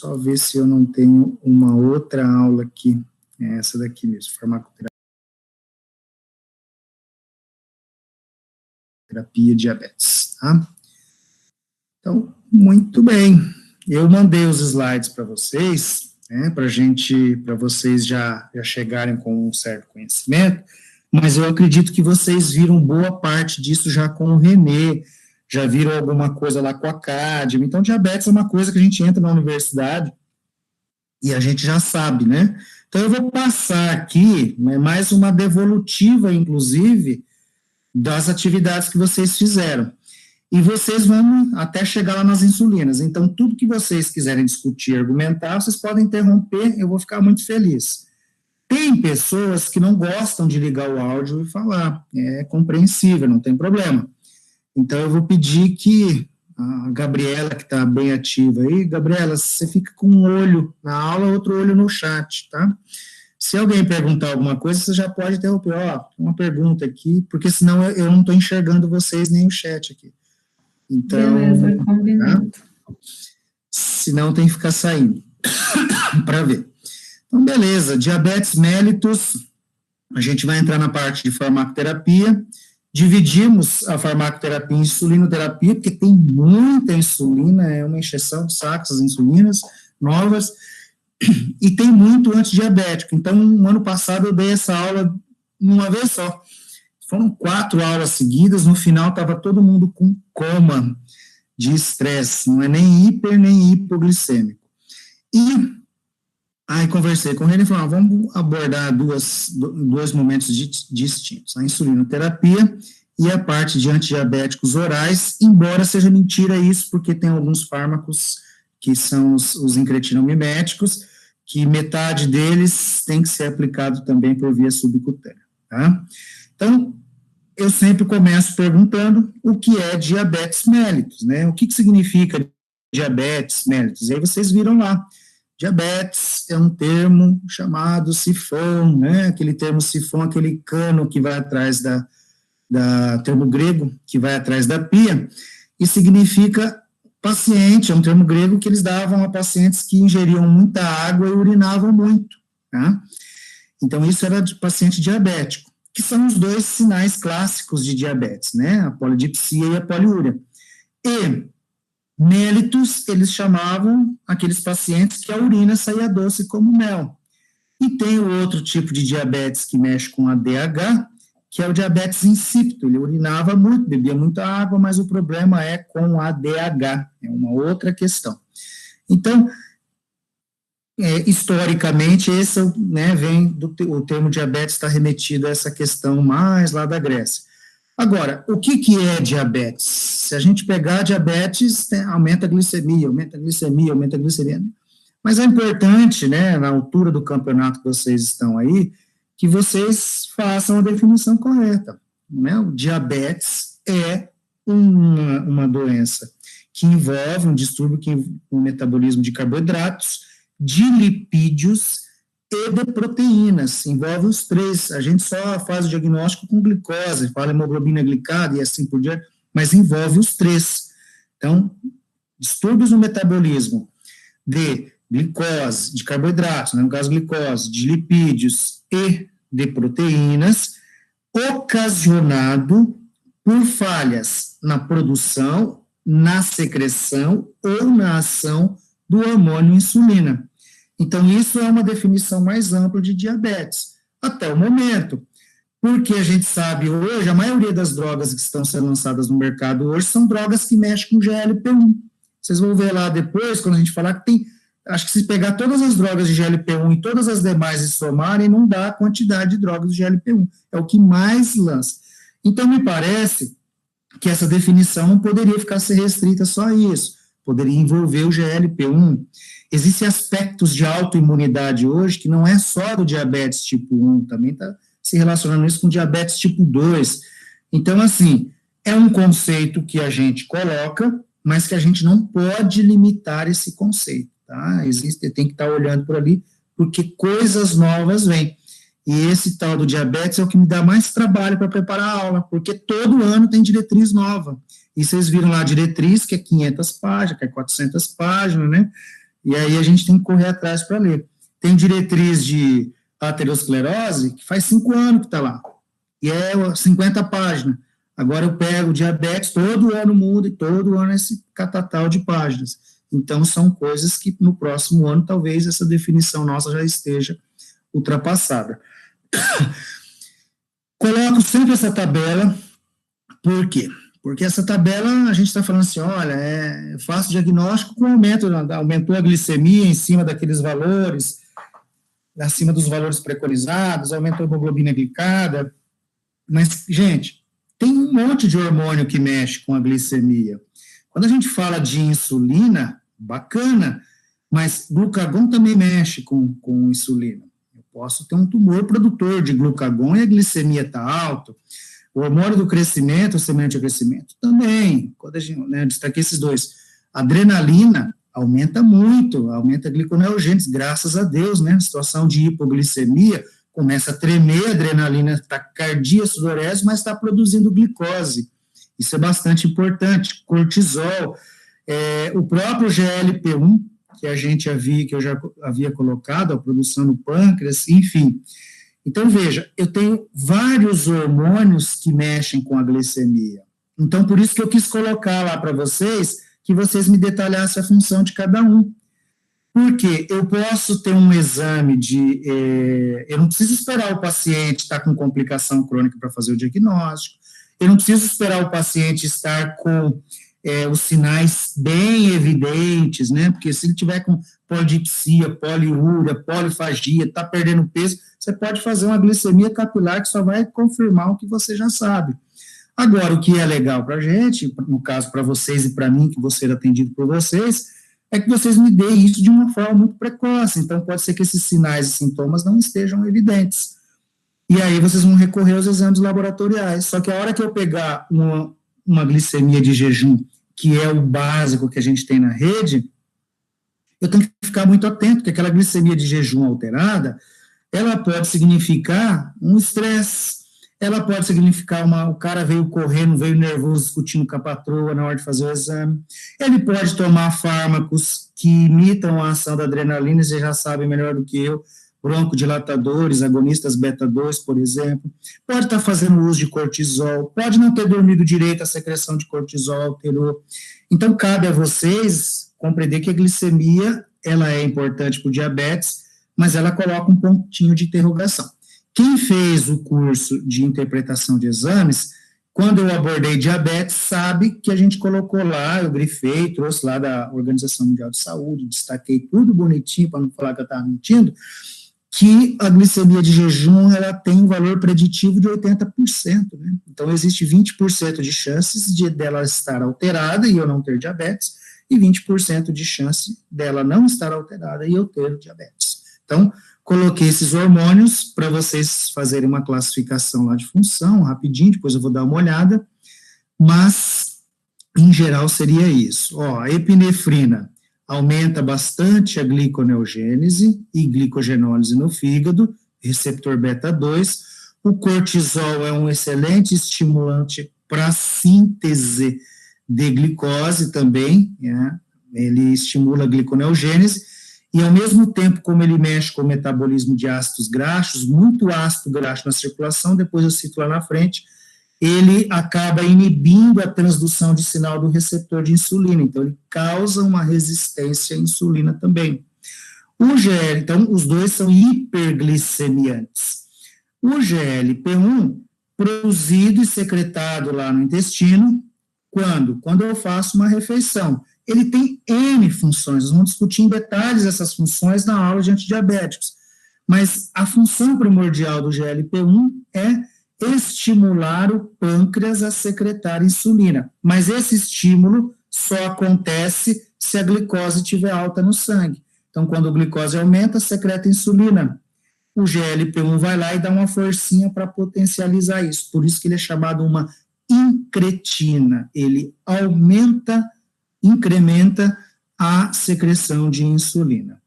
só ver se eu não tenho uma outra aula aqui. É essa daqui mesmo, farmacoterapia diabetes, tá? Então, muito bem. Eu mandei os slides para vocês, né, para vocês já chegarem com um certo conhecimento, mas eu acredito que vocês viram boa parte disso já com o Renê, já viram alguma coisa lá com a CADM. Então, diabetes é uma coisa que a gente entra na universidade e a gente já sabe, né? Então, eu vou passar aqui, né, mais uma devolutiva, inclusive, das atividades que vocês fizeram. E vocês vão até chegar lá nas insulinas. Então, tudo que vocês quiserem discutir, argumentar, vocês podem interromper, eu vou ficar muito feliz. Tem pessoas que não gostam de ligar o áudio e falar, é compreensível, não tem problema. Então, eu vou pedir que a Gabriela, que está bem ativa aí, Gabriela, você fica com um olho na aula, outro olho no chat, tá? Se alguém perguntar alguma coisa, você já pode interromper, uma pergunta aqui, porque senão eu não estou enxergando vocês nem o chat aqui. Então, beleza, combinado. Tá? Senão tem que ficar saindo para ver. Então, beleza, diabetes mellitus, a gente vai entrar na parte de farmacoterapia, dividimos a farmacoterapia em insulinoterapia, porque tem muita insulina, é uma encheção de saco essas insulinas novas, e tem muito antidiabético. Então, no ano passado eu dei essa aula uma vez só. Foram 4 aulas seguidas, no final estava todo mundo com coma de estresse, não é nem hiper, nem hipoglicêmico. E aí conversei com ele e falei, vamos abordar dois momentos distintos, a insulinoterapia e a parte de antidiabéticos orais, embora seja mentira isso, porque tem alguns fármacos que são os incretinamiméticos, que metade deles tem que ser aplicado também por via subcutânea, tá? Então, eu sempre começo perguntando o que é diabetes mellitus, né? O que significa diabetes mellitus? E aí vocês viram lá, diabetes é um termo chamado sifão, né? Aquele termo sifão, aquele cano que vai atrás termo grego, que vai atrás da pia, e significa paciente, é um termo grego que eles davam a pacientes que ingeriam muita água e urinavam muito, tá? Então, isso era de paciente diabético, que são os dois sinais clássicos de diabetes, né, a polidipsia e a poliúria. E mellitus, eles chamavam aqueles pacientes que a urina saía doce como mel. E tem o outro tipo de diabetes que mexe com a DH, que é o diabetes insípido, ele urinava muito, bebia muita água, mas o problema é com a DH, é uma outra questão. Então, historicamente, esse, né, o termo diabetes está remetido a essa questão mais lá da Grécia. Agora, o que é diabetes? Se a gente pegar diabetes, aumenta a glicemia, aumenta a glicemia, aumenta a glicemia. Mas é importante, né, na altura do campeonato que vocês estão aí, que vocês façam a definição correta, né? O diabetes é uma doença que envolve um distúrbio no metabolismo de carboidratos, de lipídios e de proteínas, envolve os três. A gente só faz o diagnóstico com glicose, fala hemoglobina glicada e assim por diante, mas envolve os três. Então, distúrbios no metabolismo de glicose, de carboidratos, né, no caso glicose, de lipídios e de proteínas, ocasionado por falhas na produção, na secreção ou na ação do hormônio insulina. Então, isso é uma definição mais ampla de diabetes, até o momento, porque a gente sabe hoje, a maioria das drogas que estão sendo lançadas no mercado hoje são drogas que mexem com GLP-1. Vocês vão ver lá depois, quando a gente falar que tem, acho que se pegar todas as drogas de GLP-1 e todas as demais e somarem, não dá a quantidade de drogas de GLP-1, é o que mais lança. Então, me parece que essa definição não poderia ficar ser restrita só a isso, poderia envolver o GLP-1. Existem aspectos de autoimunidade hoje que não é só do diabetes tipo 1, também está se relacionando isso com diabetes tipo 2. Então, assim, é um conceito que a gente coloca, mas que a gente não pode limitar esse conceito, tá? Tem que estar olhando por ali, porque coisas novas vêm. E esse tal do diabetes é o que me dá mais trabalho para preparar a aula, porque todo ano tem diretriz nova. E vocês viram lá a diretriz, que é 500 páginas, que é 400 páginas, né? E aí a gente tem que correr atrás para ler. Tem diretriz de aterosclerose que faz 5 anos que está lá, e é 50 páginas. Agora eu pego diabetes, todo ano muda, e todo ano esse catatal de páginas. Então, são coisas que no próximo ano, talvez, essa definição nossa já esteja ultrapassada. Coloco sempre essa tabela, por quê? Porque essa tabela, a gente está falando assim, olha, eu faço diagnóstico com aumento, aumentou a glicemia em cima daqueles valores, acima dos valores preconizados, aumentou a hemoglobina glicada, mas, gente, tem um monte de hormônio que mexe com a glicemia. Quando a gente fala de insulina, bacana, mas glucagon também mexe com insulina. Eu posso ter um tumor produtor de glucagon e a glicemia está alta. O hormônio do crescimento, o semente de crescimento, também. Quando a gente, destaquei esses dois. A adrenalina aumenta muito, aumenta a gliconeogênese, graças a Deus, né? Situação de hipoglicemia, começa a tremer, a adrenalina, taquicardia, sudorese, mas está produzindo glicose. Isso é bastante importante. Cortisol, o próprio GLP-1, que eu já havia colocado, a produção no pâncreas, enfim. Então, veja, eu tenho vários hormônios que mexem com a glicemia. Então, por isso que eu quis colocar lá para vocês, que vocês me detalhassem a função de cada um. Porque eu posso ter um exame eu não preciso esperar o paciente estar com complicação crônica para fazer o diagnóstico, eu não preciso esperar o paciente estar com os sinais bem evidentes, né? Porque se ele tiver com polidipsia, poliúria, polifagia, está perdendo peso, você pode fazer uma glicemia capilar que só vai confirmar o que você já sabe. Agora, o que é legal para a gente, no caso para vocês e para mim, que vou ser atendido por vocês, é que vocês me deem isso de uma forma muito precoce. Então, pode ser que esses sinais e sintomas não estejam evidentes. E aí vocês vão recorrer aos exames laboratoriais. Só que a hora que eu pegar uma glicemia de jejum, que é o básico que a gente tem na rede, eu tenho que ficar muito atento, porque aquela glicemia de jejum alterada, ela pode significar um estresse, ela pode significar o cara veio correndo, veio nervoso, discutindo com a patroa na hora de fazer o exame, ele pode tomar fármacos que imitam a ação da adrenalina, vocês já sabem melhor do que eu, broncodilatadores, agonistas beta-2, por exemplo, pode estar fazendo uso de cortisol, pode não ter dormido direito, a secreção de cortisol alterou. Então, cabe a vocês compreender que a glicemia, ela é importante para o diabetes, mas ela coloca um pontinho de interrogação. Quem fez o curso de interpretação de exames, quando eu abordei diabetes, sabe que a gente colocou lá, eu grifei, trouxe lá da Organização Mundial de Saúde, destaquei tudo bonitinho, para não falar que eu estava mentindo, que a glicemia de jejum, ela tem um valor preditivo de 80%, né? Então, existe 20% de chances dela estar alterada e eu não ter diabetes, e 20% de chance dela não estar alterada e eu ter diabetes. Então, coloquei esses hormônios para vocês fazerem uma classificação lá de função, rapidinho, depois eu vou dar uma olhada, mas, em geral, seria isso. A epinefrina aumenta bastante a gliconeogênese e glicogenólise no fígado, receptor beta-2. O cortisol é um excelente estimulante para a síntese de glicose também, né? Ele estimula a gliconeogênese, e ao mesmo tempo, como ele mexe com o metabolismo de ácidos graxos, muito ácido graxo na circulação, depois eu cito lá na frente, ele acaba inibindo a transdução de sinal do receptor de insulina, então ele causa uma resistência à insulina também. O GL, então, os dois são hiperglicemiantes. O GLP-1, produzido e secretado lá no intestino, quando? Quando eu faço uma refeição. Ele tem N funções, nós vamos discutir em detalhes essas funções na aula de antidiabéticos, mas a função primordial do GLP-1 é estimular o pâncreas a secretar insulina, mas esse estímulo só acontece se a glicose estiver alta no sangue. Então, quando a glicose aumenta, secreta insulina. O GLP-1 vai lá e dá uma forcinha para potencializar isso, por isso que ele é chamado uma incretina, ele incrementa a secreção de insulina.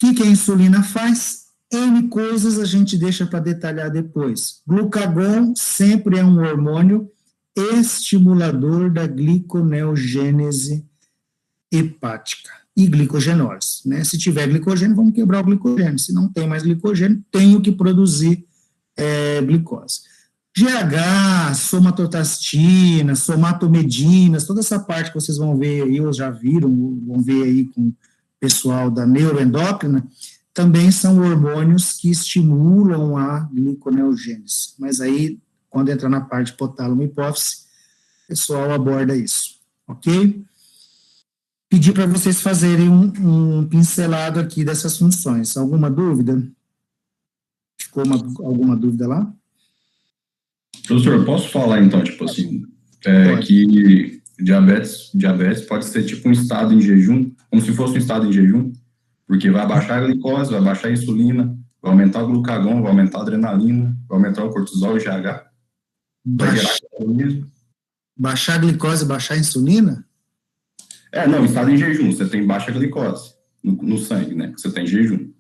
O que a insulina faz? N coisas a gente deixa para detalhar depois. Glucagon sempre é um hormônio estimulador da gliconeogênese hepática. e glicogenólise, né? Se tiver glicogênio, vamos quebrar o glicogênio. Se não tem mais glicogênio, tenho que produzir glicose. GH, somatostatina, somatomedinas, toda essa parte que vocês vão ver aí, ou já viram, vão ver aí com o pessoal da neuroendócrina, também são hormônios que estimulam a gliconeogênese. Mas aí, quando entra na parte hipotálamo e hipófise, o pessoal aborda isso, ok? Pedir para vocês fazerem um pincelado aqui dessas funções. Alguma dúvida? Ficou alguma dúvida lá? Professor, eu posso falar então, tipo assim, que diabetes pode ser tipo um estado em jejum, como se fosse um estado em jejum, porque vai baixar a glicose, vai baixar a insulina, vai aumentar o glucagon, vai aumentar a adrenalina, vai aumentar o cortisol e GH, vai gerar metabolismo. Baixar a glicose e baixar a insulina? Não, estado em jejum, você tem baixa glicose no sangue, né, você tem jejum.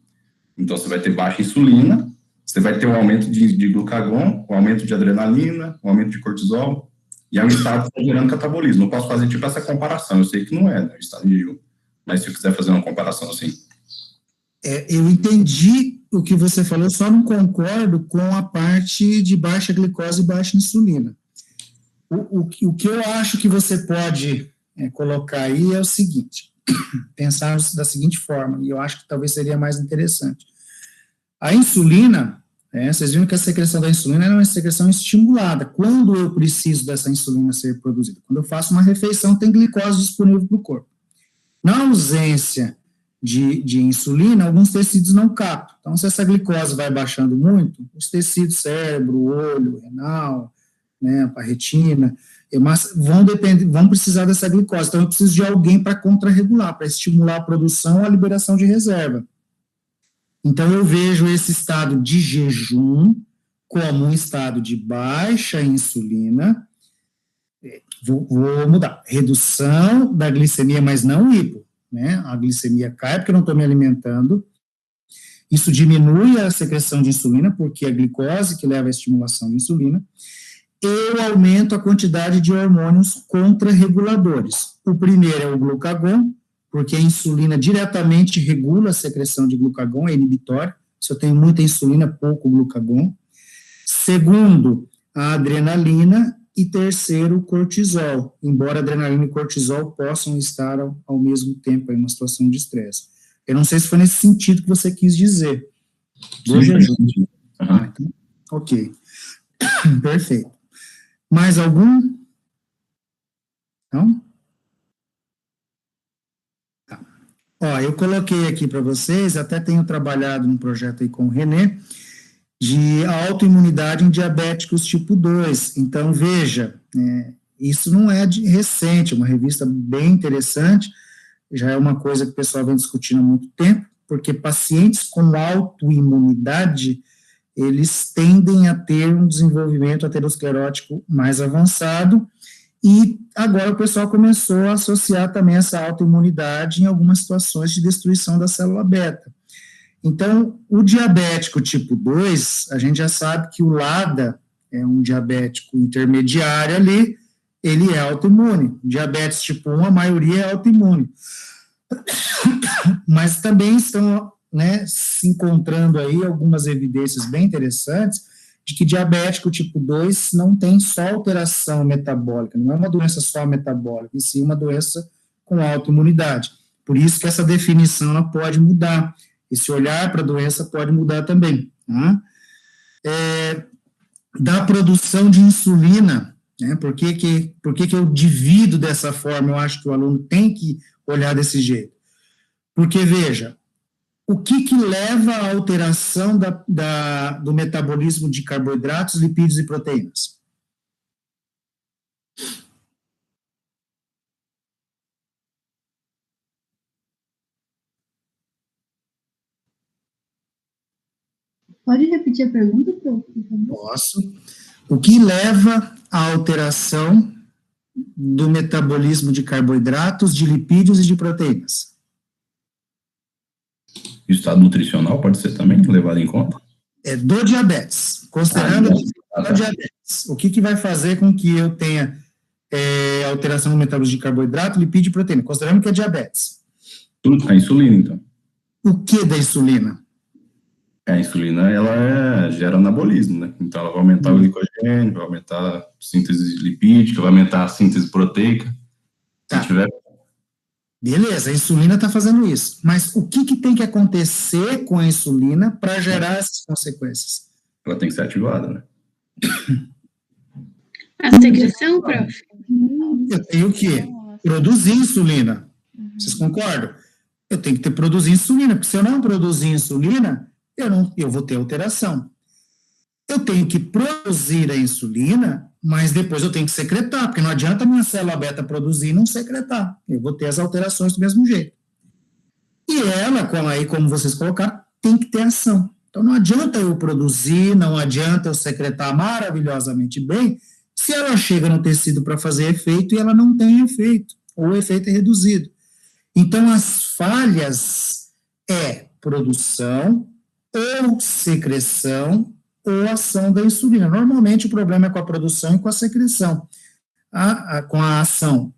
Então, você vai ter baixa insulina, você vai ter um aumento de glucagon, um aumento de adrenalina, um aumento de cortisol, e é um estado que está gerando catabolismo. Eu posso fazer tipo essa comparação, eu sei que não é, né, o estado de jejum, mas se eu quiser fazer uma comparação assim. Eu entendi o que você falou, só não concordo com a parte de baixa glicose e baixa insulina. O que eu acho que você pode colocar aí é o seguinte, pensar da seguinte forma, e eu acho que talvez seria mais interessante. A insulina, vocês viram que a secreção da insulina é uma secreção estimulada. Quando eu preciso dessa insulina ser produzida? Quando eu faço uma refeição, tem glicose disponível para o corpo. Na ausência de insulina, alguns tecidos não captam. Então, se essa glicose vai baixando muito, os tecidos cérebro, olho, renal, né, a retina, vão precisar dessa glicose. Então, eu preciso de alguém para contrarregular, para estimular a produção ou a liberação de reserva. Então, eu vejo esse estado de jejum como um estado de baixa insulina. Vou mudar. Redução da glicemia, mas não hipo, né? A glicemia cai porque eu não estou me alimentando. Isso diminui a secreção de insulina, porque é a glicose que leva à estimulação de insulina. Eu aumento a quantidade de hormônios contrarreguladores. O primeiro é o glucagon, porque a insulina diretamente regula a secreção de glucagon, é inibitória. Se eu tenho muita insulina, pouco glucagon. Segundo, a adrenalina. E terceiro, o cortisol, embora adrenalina e cortisol possam estar ao mesmo tempo em uma situação de estresse. Eu não sei se foi nesse sentido que você quis dizer. Sim, então, ok. Perfeito. Mais algum? Não? Tá. Eu coloquei aqui para vocês, até tenho trabalhado num projeto aí com o René, de autoimunidade em diabéticos tipo 2. Então, veja, isso não é recente, é uma revista bem interessante, já é uma coisa que o pessoal vem discutindo há muito tempo, porque pacientes com autoimunidade, eles tendem a ter um desenvolvimento aterosclerótico mais avançado, e agora o pessoal começou a associar também essa autoimunidade em algumas situações de destruição da célula beta. Então, o diabético tipo 2, a gente já sabe que o LADA é um diabético intermediário ali, ele é autoimune. Diabetes tipo 1, a maioria é autoimune. Mas também estão se encontrando aí algumas evidências bem interessantes de que diabético tipo 2 não tem só alteração metabólica, não é uma doença só metabólica, e sim uma doença com autoimunidade. Por isso que essa definição ela pode mudar. Esse olhar para a doença pode mudar também. Tá? Da produção de insulina, né? Por que eu divido dessa forma? Eu acho que o aluno tem que olhar desse jeito. Porque, veja, o que leva à alteração do metabolismo de carboidratos, lipídios e proteínas? Pode repetir a pergunta, por favor? Posso. O que leva à alteração do metabolismo de carboidratos, de lipídios e de proteínas? O estado nutricional pode ser também levado em conta? Do diabetes. Considerando o diabetes, o que vai fazer com que eu tenha alteração no metabolismo de carboidrato, lipídio e proteína? Considerando que é diabetes. Tudo, a insulina, então. O que da insulina? A insulina, ela gera anabolismo, né? Então, ela vai aumentar o glicogênio, vai aumentar a síntese lipídica, vai aumentar a síntese proteica. Tá. Se tiver... Beleza, a insulina está fazendo isso. Mas o que tem que acontecer com a insulina para gerar essas consequências? Ela tem que ser ativada, né? A secreção, prof? Eu tenho que produzir insulina. Vocês concordam? Eu tenho que produzir insulina, porque se eu não produzir insulina, eu vou ter alteração. Eu tenho que produzir a insulina, mas depois eu tenho que secretar, porque não adianta a minha célula beta produzir e não secretar. Eu vou ter as alterações do mesmo jeito. E ela, como vocês colocaram, tem que ter ação. Então não adianta eu produzir, não adianta eu secretar maravilhosamente bem, se ela chega no tecido para fazer efeito e ela não tem efeito, ou o efeito é reduzido. Então as falhas é produção ou secreção ou ação da insulina. Normalmente o problema é com a produção e com a secreção. Com a ação.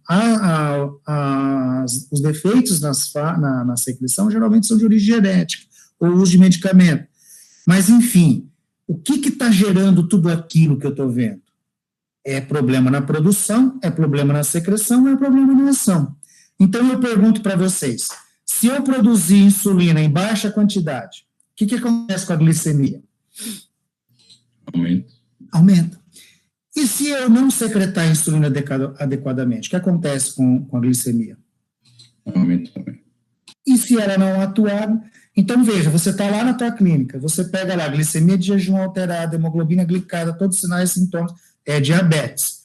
Os defeitos na secreção geralmente são de origem genética, ou uso de medicamento. Mas, enfim, o que está gerando tudo aquilo que eu estou vendo? É problema na produção, é problema na secreção, é problema na ação. Então, eu pergunto para vocês, se eu produzir insulina em baixa quantidade, o que acontece com a glicemia? Aumenta. E se eu não secretar a insulina adequadamente, o que acontece com a glicemia? Aumenta também. E se ela não atuar? Então, veja, você está lá na tua clínica, você pega lá glicemia de jejum alterada, hemoglobina glicada, todos os sinais e sintomas, é diabetes.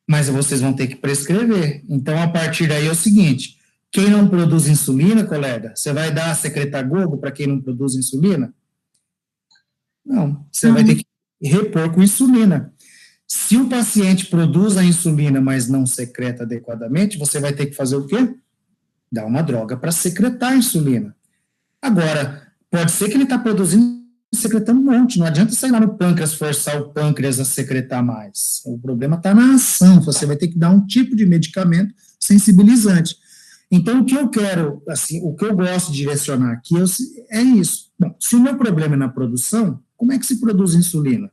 Mas vocês vão ter que prescrever. Então, a partir daí é o seguinte, quem não produz insulina, colega, você vai dar secretagogo para quem não produz insulina? Não, você vai ter que repor com insulina. Se o paciente produz a insulina, mas não secreta adequadamente, você vai ter que fazer o quê? Dar uma droga para secretar a insulina. Agora, pode ser que ele está produzindo e secretando um monte, não adianta sair lá no pâncreas, forçar o pâncreas a secretar mais. O problema está na ação, você vai ter que dar um tipo de medicamento sensibilizante. Então, o que eu quero, assim, o que eu gosto de direcionar aqui é isso. Bom, se o meu problema é na produção, como é que se produz insulina?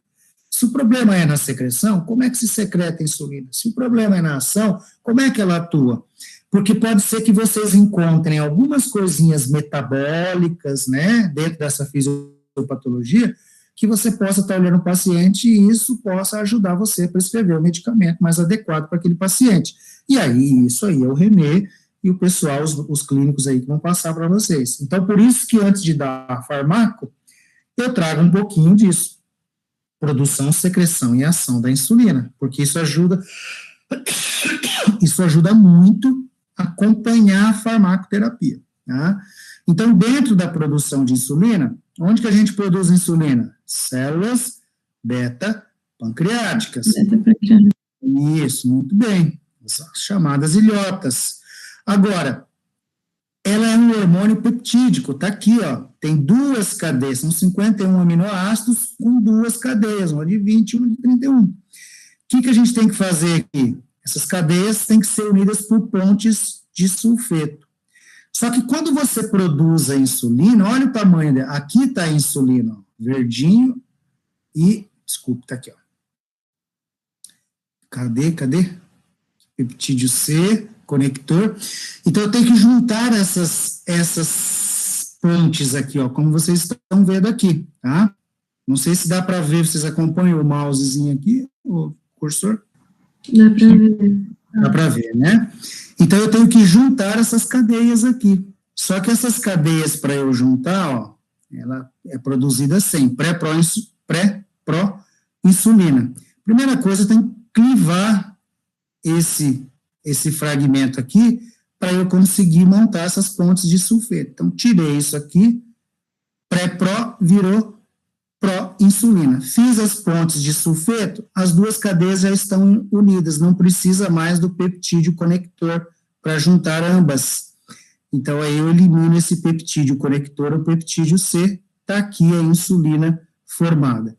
Se o problema é na secreção, como é que se secreta a insulina? Se o problema é na ação, como é que ela atua? Porque pode ser que vocês encontrem algumas coisinhas metabólicas, né, dentro dessa fisiopatologia, que você possa estar olhando o paciente e isso possa ajudar você a prescrever o medicamento mais adequado para aquele paciente. E aí, isso aí é o Renê e o pessoal, os clínicos aí que vão passar para vocês. Então, por isso que antes de dar fármaco, eu trago um pouquinho disso. Produção, secreção e ação da insulina, porque isso ajuda muito a acompanhar a farmacoterapia, tá? Então, dentro da produção de insulina, onde que a gente produz insulina? Células beta-pancreáticas. Isso, muito bem, as chamadas ilhotas. Agora, ela é um hormônio peptídico, tá aqui, ó, tem 2 cadeias, são 51 aminoácidos com 2 cadeias, uma de 20 e uma de 31. O que a gente tem que fazer aqui? Essas cadeias têm que ser unidas por pontes de sulfeto. Só que quando você produz a insulina, olha o tamanho dela, aqui está a insulina, ó, verdinho e, desculpa, tá aqui, ó. Cadê? Peptídeo C, conector. Então, eu tenho que juntar essas pontes aqui, ó, como vocês estão vendo aqui, tá? Não sei se dá para ver, vocês acompanham o mousezinho aqui, o cursor? Dá para ver. Dá para ver, né? Então, eu tenho que juntar essas cadeias aqui. Só que essas cadeias, para eu juntar, ó, ela é produzida sem pré-pro-insulina. Primeira coisa, eu tenho que clivar esse fragmento aqui para eu conseguir montar essas pontes de sulfeto. Então, tirei isso aqui, pré-pro virou pró-insulina. Fiz as pontes de sulfeto, as 2 cadeias já estão unidas, não precisa mais do peptídeo conector para juntar ambas. Então, aí eu elimino esse peptídeo conector, o peptídeo C, está aqui a insulina formada.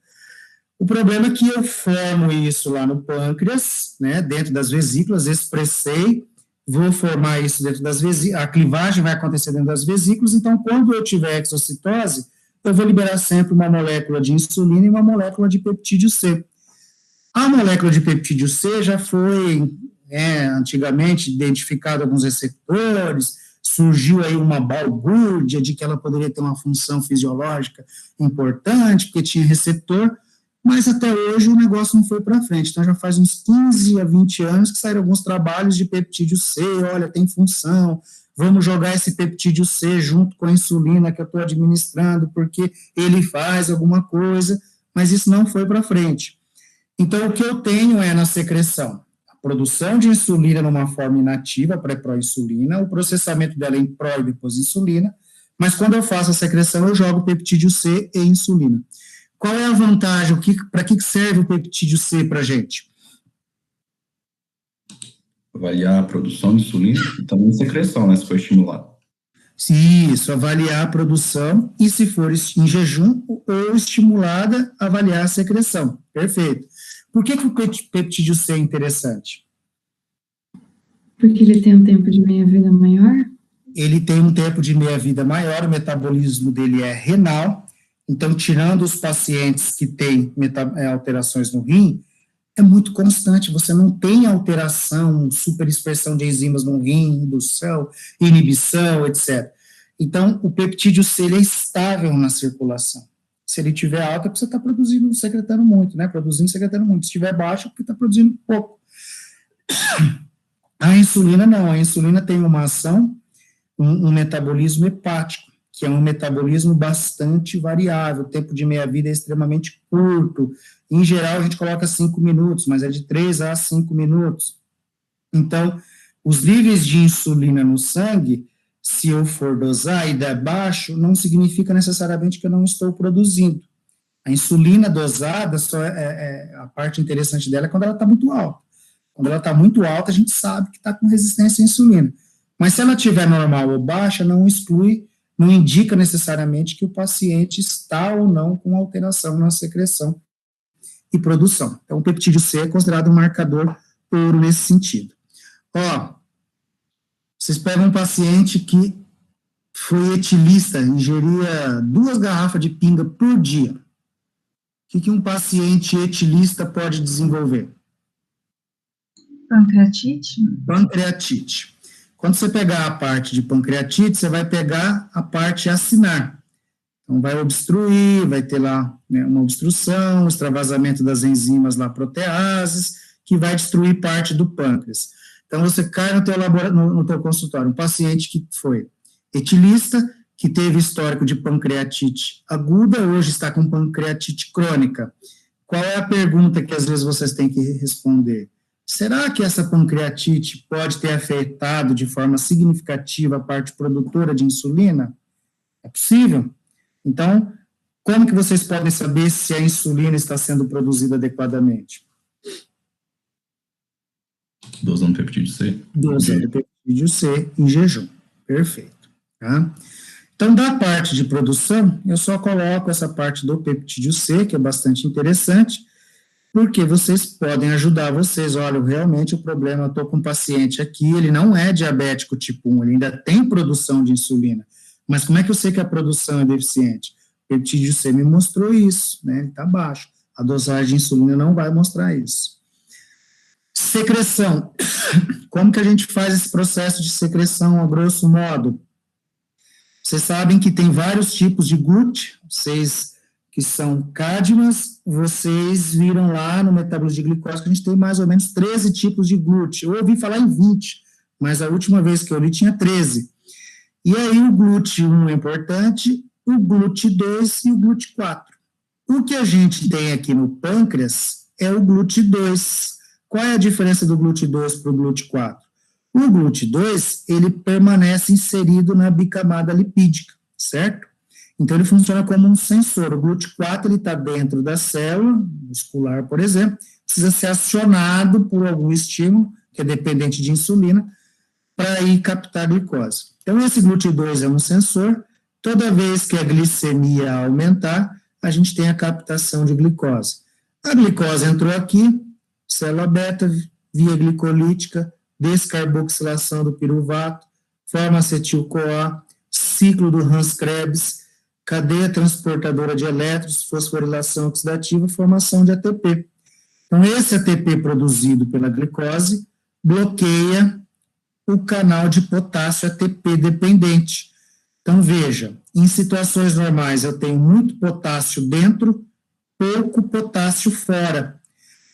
O problema é que eu formo isso lá no pâncreas, né, dentro das vesículas, expressei, vou formar isso dentro das vesículas, a clivagem vai acontecer dentro das vesículas, então, quando eu tiver exocitose, eu vou liberar sempre uma molécula de insulina e uma molécula de peptídeo C. A molécula de peptídeo C já foi, antigamente, identificado alguns receptores, surgiu aí uma balbúrdia de que ela poderia ter uma função fisiológica importante, porque tinha receptor, mas até hoje o negócio não foi para frente. Então, já faz uns 15 a 20 anos que saíram alguns trabalhos de peptídeo C, olha, tem função, vamos jogar esse peptídeo C junto com a insulina que eu estou administrando, porque ele faz alguma coisa, mas isso não foi para frente. Então, o que eu tenho é na secreção a produção de insulina numa forma inativa, pré-proinsulina, o processamento dela em pró e depois insulina, mas quando eu faço a secreção, eu jogo peptídeo C e insulina. Qual é a vantagem? Para que serve o peptídeo C para a gente? Avaliar a produção de insulina e também secreção, né, se for estimulado. Isso, avaliar a produção e, se for em jejum ou estimulada, avaliar a secreção. Perfeito. Por que o peptídeo C é interessante? Porque ele tem um tempo de meia-vida maior? Ele tem um tempo de meia-vida maior, o metabolismo dele é renal, então, tirando os pacientes que têm alterações no rim, é muito constante, você não tem alteração, superexpressão de enzimas no rim, indução, inibição, etc. Então, o peptídeo C ele é estável na circulação. Se ele tiver alto, é porque você está produzindo, secretando muito, né? Produzindo, secretando muito. Se estiver baixo, é porque está produzindo pouco. A insulina não, a insulina tem uma ação, um metabolismo hepático, que é um metabolismo bastante variável, o tempo de meia-vida é extremamente curto, em geral a gente coloca 5 minutos, mas é de 3 a 5 minutos. Então, os níveis de insulina no sangue, se eu for dosar e der baixo, não significa necessariamente que eu não estou produzindo. A insulina dosada, a parte interessante dela é quando ela está muito alta. Quando ela está muito alta, a gente sabe que está com resistência à insulina. Mas se ela estiver normal ou baixa, não indica necessariamente que o paciente está ou não com alteração na secreção e produção. Então, o peptídeo C é considerado um marcador ouro nesse sentido. Vocês pegam um paciente que foi etilista, ingeria 2 garrafas de pinga por dia. O que um paciente etilista pode desenvolver? Pancreatite? Pancreatite. Quando você pegar a parte de pancreatite, você vai pegar a parte acinar. Então, vai obstruir, vai ter lá, né, uma obstrução, extravasamento das enzimas lá, proteases, que vai destruir parte do pâncreas. Então, você cai no teu consultório, um paciente que foi etilista, que teve histórico de pancreatite aguda, hoje está com pancreatite crônica. Qual é a pergunta que às vezes vocês têm que responder? Será que essa pancreatite pode ter afetado de forma significativa a parte produtora de insulina? É possível. Então, como que vocês podem saber se a insulina está sendo produzida adequadamente? Dosando peptídeo C. Dosando peptídeo C em jejum. Perfeito. Tá? Então, da parte de produção, eu só coloco essa parte do peptídeo C, que é bastante interessante, porque vocês podem ajudar vocês. Olha, realmente o problema, eu estou com um paciente aqui, ele não é diabético tipo 1, ele ainda tem produção de insulina, mas como é que eu sei que a produção é deficiente? O peptídeo C me mostrou isso, né, ele está baixo, a dosagem de insulina não vai mostrar isso. Secreção, como que a gente faz esse processo de secreção, a grosso modo? Vocês sabem que tem vários tipos de GLUT, vocês que são cádmias, vocês viram lá no metabolismo de glicose que a gente tem mais ou menos 13 tipos de GLUT. Eu ouvi falar em 20, mas a última vez que eu li tinha 13. E aí o GLUT1 é importante, o GLUT2 e o GLUT4. O que a gente tem aqui no pâncreas é o GLUT2. Qual é a diferença do GLUT2 para o GLUT4? O GLUT2, ele permanece inserido na bicamada lipídica, certo? Então, ele funciona como um sensor. O GLUT4, ele está dentro da célula muscular, por exemplo, precisa ser acionado por algum estímulo, que é dependente de insulina, para ir captar glicose. Então, esse GLUT2 é um sensor. Toda vez que a glicemia aumentar, a gente tem a captação de glicose. A glicose entrou aqui, célula beta, via glicolítica, descarboxilação do piruvato, forma acetil-CoA, ciclo do Hans-Krebs, cadeia transportadora de elétrons, fosforilação oxidativa, formação de ATP. Então, esse ATP produzido pela glicose bloqueia o canal de potássio ATP dependente. Então, veja, em situações normais eu tenho muito potássio dentro, pouco potássio fora.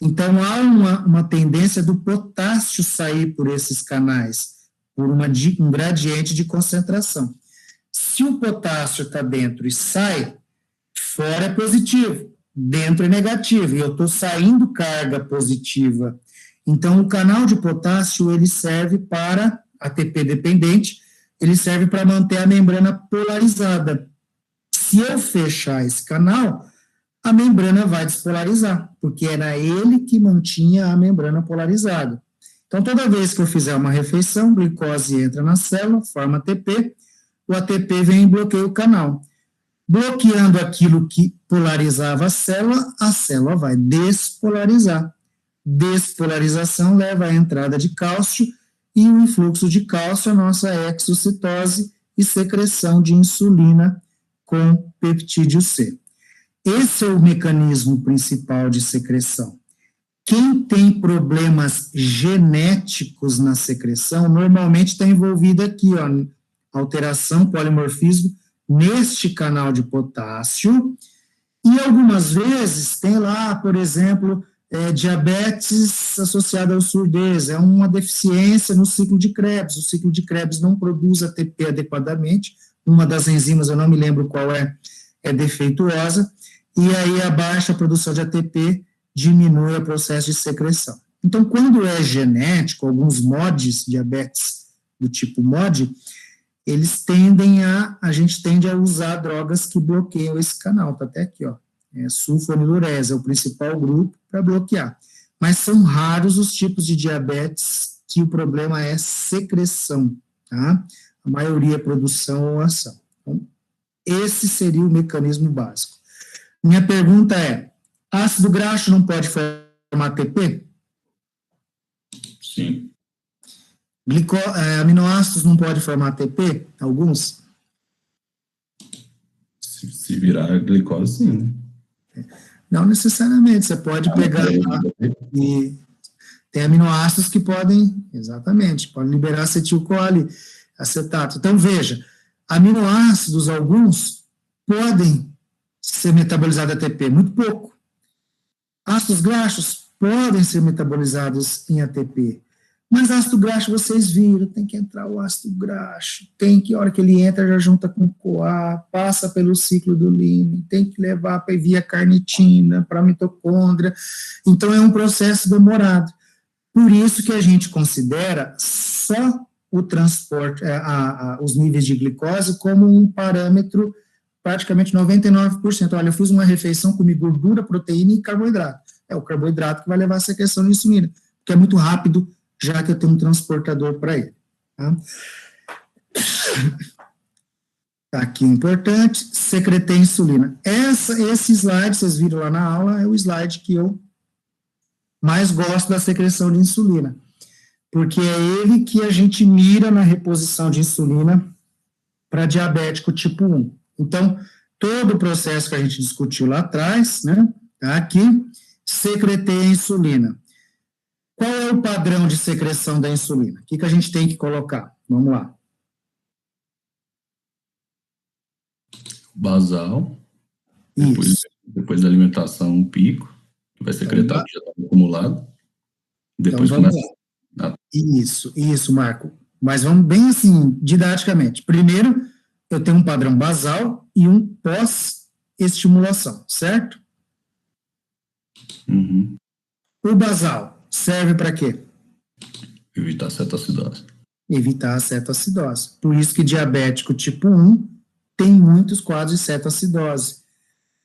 Então, há uma tendência do potássio sair por esses canais, por um gradiente de concentração. Se o potássio está dentro e sai, fora é positivo, dentro é negativo, e eu estou saindo carga positiva. Então, o canal de potássio, ele serve para, ATP dependente, ele serve para manter a membrana polarizada. Se eu fechar esse canal, a membrana vai despolarizar, porque era ele que mantinha a membrana polarizada. Então, toda vez que eu fizer uma refeição, a glicose entra na célula, forma ATP, o ATP vem e bloqueia o canal. Bloqueando aquilo que polarizava a célula vai despolarizar. Despolarização leva à entrada de cálcio e o influxo de cálcio, a nossa exocitose e secreção de insulina com peptídeo C. Esse é o mecanismo principal de secreção. Quem tem problemas genéticos na secreção, normalmente está envolvido aqui, ó, alteração, polimorfismo, neste canal de potássio, e algumas vezes tem lá, por exemplo, diabetes associada ao surdez, é uma deficiência no ciclo de Krebs, o ciclo de Krebs não produz ATP adequadamente, uma das enzimas, eu não me lembro qual é defeituosa, e aí a baixa produção de ATP diminui o processo de secreção. Então, quando é genético, alguns MODs, diabetes do tipo MOD, eles a gente tende a usar drogas que bloqueiam esse canal, tá até aqui, ó, sulfonilurese é o principal grupo para bloquear, mas são raros os tipos de diabetes que o problema é secreção, tá? A maioria é produção ou ação. Então, esse seria o mecanismo básico. Minha pergunta é, ácido graxo não pode formar ATP? Sim. Aminoácidos não podem formar ATP? Alguns? Se virar glicose, sim, né? Não necessariamente, você pode pegar e tem aminoácidos que podem, exatamente, podem liberar acetil-CoA ali, acetato. Então, veja, aminoácidos, alguns, podem ser metabolizados ATP, muito pouco. Ácidos graxos podem ser metabolizados em ATP, mas ácido graxo, vocês viram, tem que entrar o ácido graxo, tem que, a hora que ele entra, já junta com CoA, passa pelo ciclo do Lime, tem que levar para via carnitina, para a mitocôndria, então é um processo demorado. Por isso que a gente considera só o transporte, os níveis de glicose como um parâmetro praticamente 99%. Olha, eu fiz uma refeição, comi gordura, proteína e carboidrato. É o carboidrato que vai levar a secreção de insulina, porque é muito rápido, já que eu tenho um transportador para ele. Tá? Aqui, importante, secretei insulina. Esse slide, vocês viram lá na aula, é o slide que eu mais gosto da secreção de insulina, porque é ele que a gente mira na reposição de insulina para diabético tipo 1. Então, todo o processo que a gente discutiu lá atrás, né, tá aqui, secretei a insulina. Qual é o padrão de secreção da insulina? O que a gente tem que colocar? Vamos lá. Basal. Isso. Depois da alimentação, um pico, que vai secretar o que já está acumulado. Depois então, vamos lá. Isso, Marco. Mas vamos bem assim, didaticamente. Primeiro, eu tenho um padrão basal e um pós-estimulação, certo? Uhum. O basal serve para quê? Evitar a cetoacidose. Evitar a cetoacidose. Por isso que diabético tipo 1 tem muitos quadros de cetoacidose.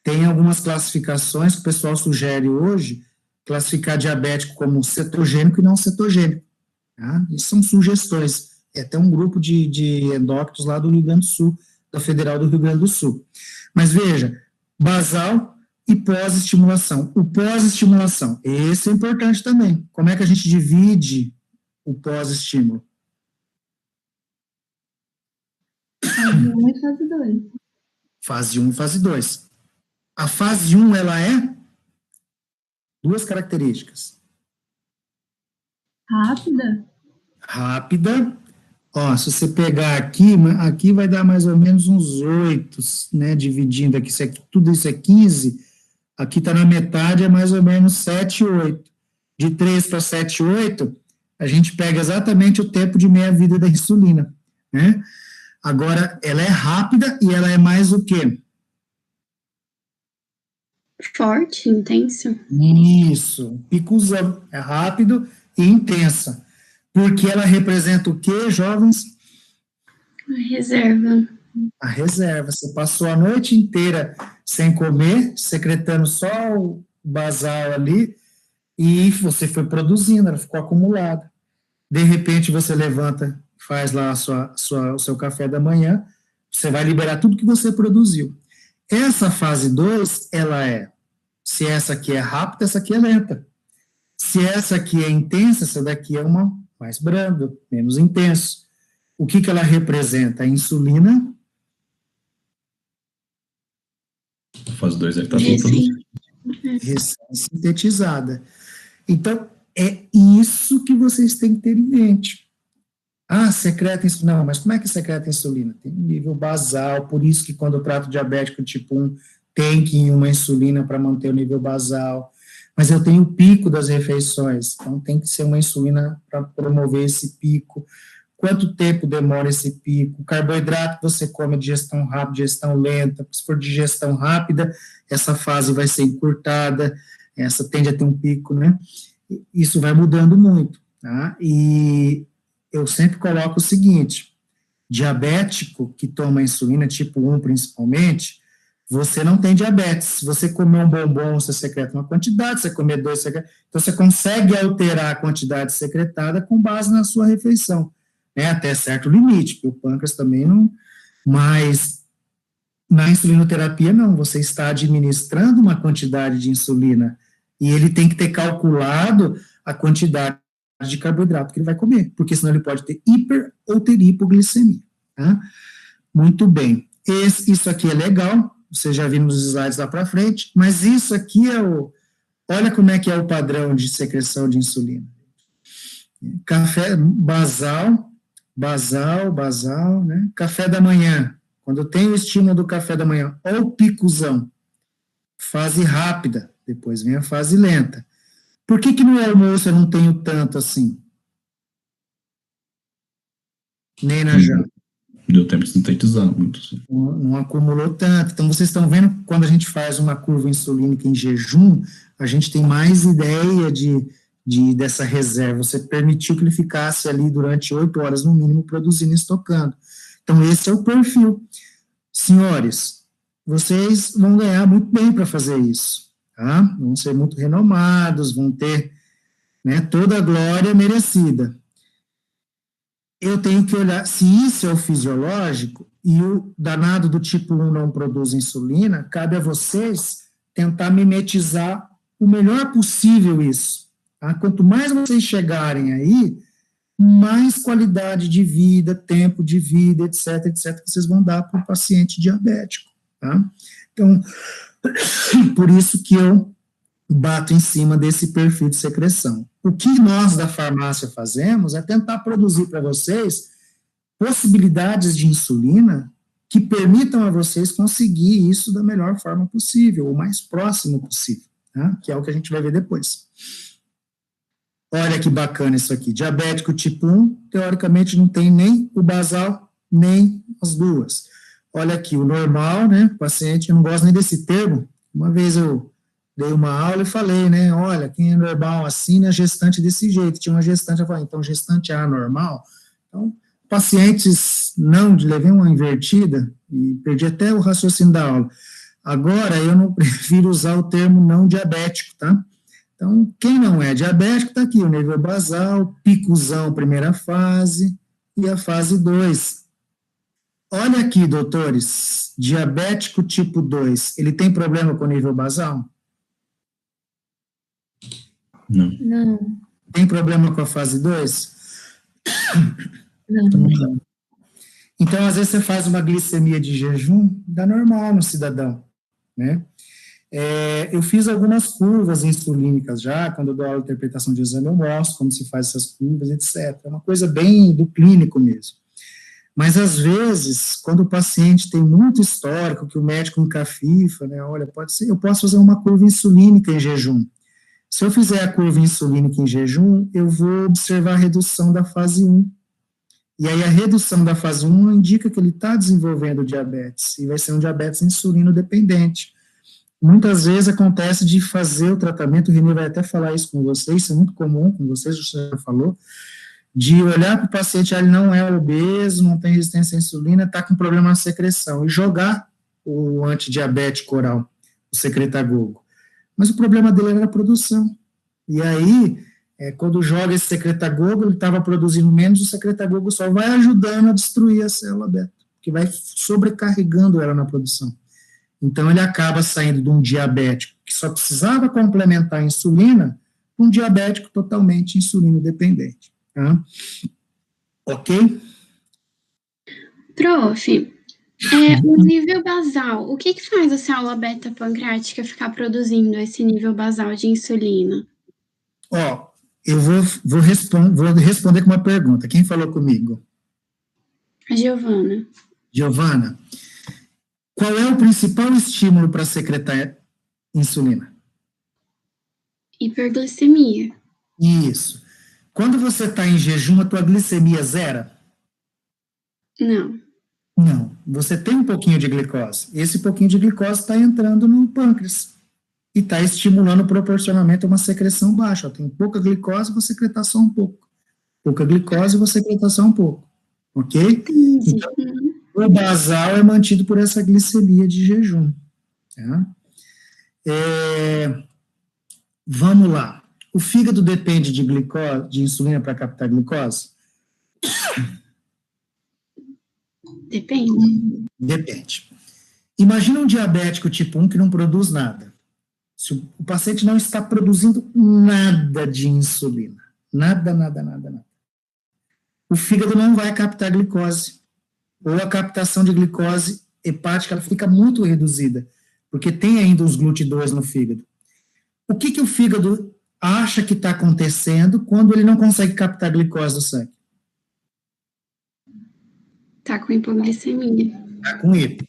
Tem algumas classificações que o pessoal sugere hoje, classificar diabético como cetogênico e não cetogênico. Tá? Isso são sugestões. É até um grupo de endócrinos lá do Rio Grande do Sul, da Federal do Rio Grande do Sul. Mas veja, basal e pós-estimulação. O pós-estimulação, esse é importante também. Como é que a gente divide o pós-estímulo? Fase 1 e fase 2. Fase 1 e fase 2. A fase 1, ela é duas características. Rápida? Rápida. Ó, se você pegar aqui vai dar mais ou menos uns 8, né, dividindo aqui, tudo isso é 15, aqui está na metade, é mais ou menos 7, 8. De 3 para 7, 8, a gente pega exatamente o tempo de meia-vida da insulina, né? Agora, ela é rápida e ela é mais o quê? Forte, intensa. Isso, picozão, é rápido e intensa. Porque ela representa o quê, jovens? A reserva. A reserva. Você passou a noite inteira sem comer, secretando só o basal ali, e você foi produzindo, ela ficou acumulada. De repente, você levanta, faz lá o seu café da manhã, você vai liberar tudo que você produziu. Essa fase 2, ela é, se essa aqui é rápida, essa aqui é lenta. Se essa aqui é intensa, essa daqui é uma mais branda, menos intenso. O que ela representa? A insulina. A fase 2 é que está sendo produzida. Sintetizada. Então, é isso que vocês têm que ter em mente. Ah, secreta insulina. Não, mas como é que secreta insulina? Tem um nível basal, por isso que quando eu trato diabético tipo 1, tem que ir uma insulina para manter o nível basal. Mas eu tenho o pico das refeições, então tem que ser uma insulina para promover esse pico. Quanto tempo demora esse pico? O carboidrato que você come é digestão rápida, digestão lenta. Se for digestão rápida, essa fase vai ser encurtada, essa tende a ter um pico, né? Isso vai mudando muito, tá? E eu sempre coloco o seguinte, diabético que toma insulina, tipo 1 principalmente, você não tem diabetes. Se você comer um bombom, você secreta uma quantidade, se você comer 2, então você consegue alterar a quantidade secretada com base na sua refeição, né, até certo limite, porque o pâncreas também não, mas na insulinoterapia não, você está administrando uma quantidade de insulina, e ele tem que ter calculado a quantidade de carboidrato que ele vai comer, porque senão ele pode ter hiper ou ter hipoglicemia, tá? Muito bem, isso aqui é legal, você já viu nos slides lá para frente, mas isso aqui é olha como é que é o padrão de secreção de insulina. Café basal, né? Café da manhã, quando eu tenho o estímulo do café da manhã, ou o picozão, fase rápida, depois vem a fase lenta. Por que no almoço eu não tenho tanto assim? Nem na janta. Deu tempo de sintetizar muito. Não acumulou tanto. Então, vocês estão vendo, quando a gente faz uma curva insulínica em jejum, a gente tem mais ideia dessa reserva. Você permitiu que ele ficasse ali durante 8 horas, no mínimo, produzindo e estocando. Então, esse é o perfil. Senhores, vocês vão ganhar muito bem para fazer isso, tá? Vão ser muito renomados, vão ter, né, toda a glória merecida. Eu tenho que olhar, se isso é o fisiológico, e o danado do tipo 1 não produz insulina, cabe a vocês tentar mimetizar o melhor possível isso. Tá? Quanto mais vocês chegarem aí, mais qualidade de vida, tempo de vida, etc., que vocês vão dar para o paciente diabético. Tá? Então, por isso que eu bato em cima desse perfil de secreção. O que nós da farmácia fazemos é tentar produzir para vocês possibilidades de insulina que permitam a vocês conseguir isso da melhor forma possível, o mais próximo possível, tá? Que é o que a gente vai ver depois. Olha que bacana isso aqui, diabético tipo 1, teoricamente não tem nem o basal, nem as duas. Olha aqui, o normal, né, paciente, eu não gosto nem desse termo, uma vez eu dei uma aula e falei, né, olha, quem é normal assim, né, gestante desse jeito, tinha uma gestante, eu falei, então gestante é anormal? Então, pacientes não, levei uma invertida, e perdi até o raciocínio da aula. Agora, eu não prefiro usar o termo não diabético, tá? Então, quem não é diabético, está aqui, o nível basal, picozão, primeira fase, e a fase 2. Olha aqui, doutores, diabético tipo 2, ele tem problema com o nível basal? Não. Não. Tem problema com a fase 2? Não. Então, às vezes, você faz uma glicemia de jejum, dá normal no cidadão, né? Eu fiz algumas curvas insulínicas já, quando eu dou aula de interpretação de exame, eu mostro como se faz essas curvas, etc. É uma coisa bem do clínico mesmo. Mas, às vezes, quando o paciente tem muito histórico, que o médico encafifa, né, olha, pode ser, eu posso fazer uma curva insulínica em jejum. Se eu fizer a curva insulínica em jejum, eu vou observar a redução da fase 1. E aí a redução da fase 1 indica que ele está desenvolvendo diabetes, e vai ser um diabetes insulino dependente. Muitas vezes acontece de fazer o tratamento, o Renê vai até falar isso com vocês, isso é muito comum com vocês, você já falou, de olhar para o paciente, ele não é obeso, não tem resistência à insulina, está com problema na secreção, e jogar o antidiabético oral, o secretagogo. Mas o problema dele era a produção. E aí, quando joga esse secretagogo, ele estava produzindo menos, o secretagogo só vai ajudando a destruir a célula beta, que vai sobrecarregando ela na produção. Então, ele acaba saindo de um diabético que só precisava complementar a insulina, um diabético totalmente insulino dependente. Tá? Ok? Prof, o nível basal, o que faz a célula beta pancreática ficar produzindo esse nível basal de insulina? Eu vou responder com uma pergunta. Quem falou comigo? A Giovana. Giovana, qual é o principal estímulo para secretar insulina? Hiperglicemia. Isso. Quando você está em jejum, a tua glicemia zera? Não. Não. Você tem um pouquinho de glicose. Esse pouquinho de glicose está entrando no pâncreas e está estimulando proporcionalmente uma secreção baixa. Eu tenho pouca glicose, vou secretar só um pouco. Pouca glicose, vou secretar só um pouco. Ok? Entendi. Então, o basal é mantido por essa glicemia de jejum. Tá? Vamos lá. O fígado depende de glicose, de insulina para captar glicose? Depende. Depende. Imagina um diabético tipo 1 que não produz nada. Se o paciente não está produzindo nada de insulina, nada. O fígado não vai captar glicose. Ou a captação de glicose hepática ela fica muito reduzida, porque tem ainda os GLUT2 no fígado. O que o fígado acha que está acontecendo quando ele não consegue captar glicose do sangue? Tá com hipoglicemia. Está com hipo.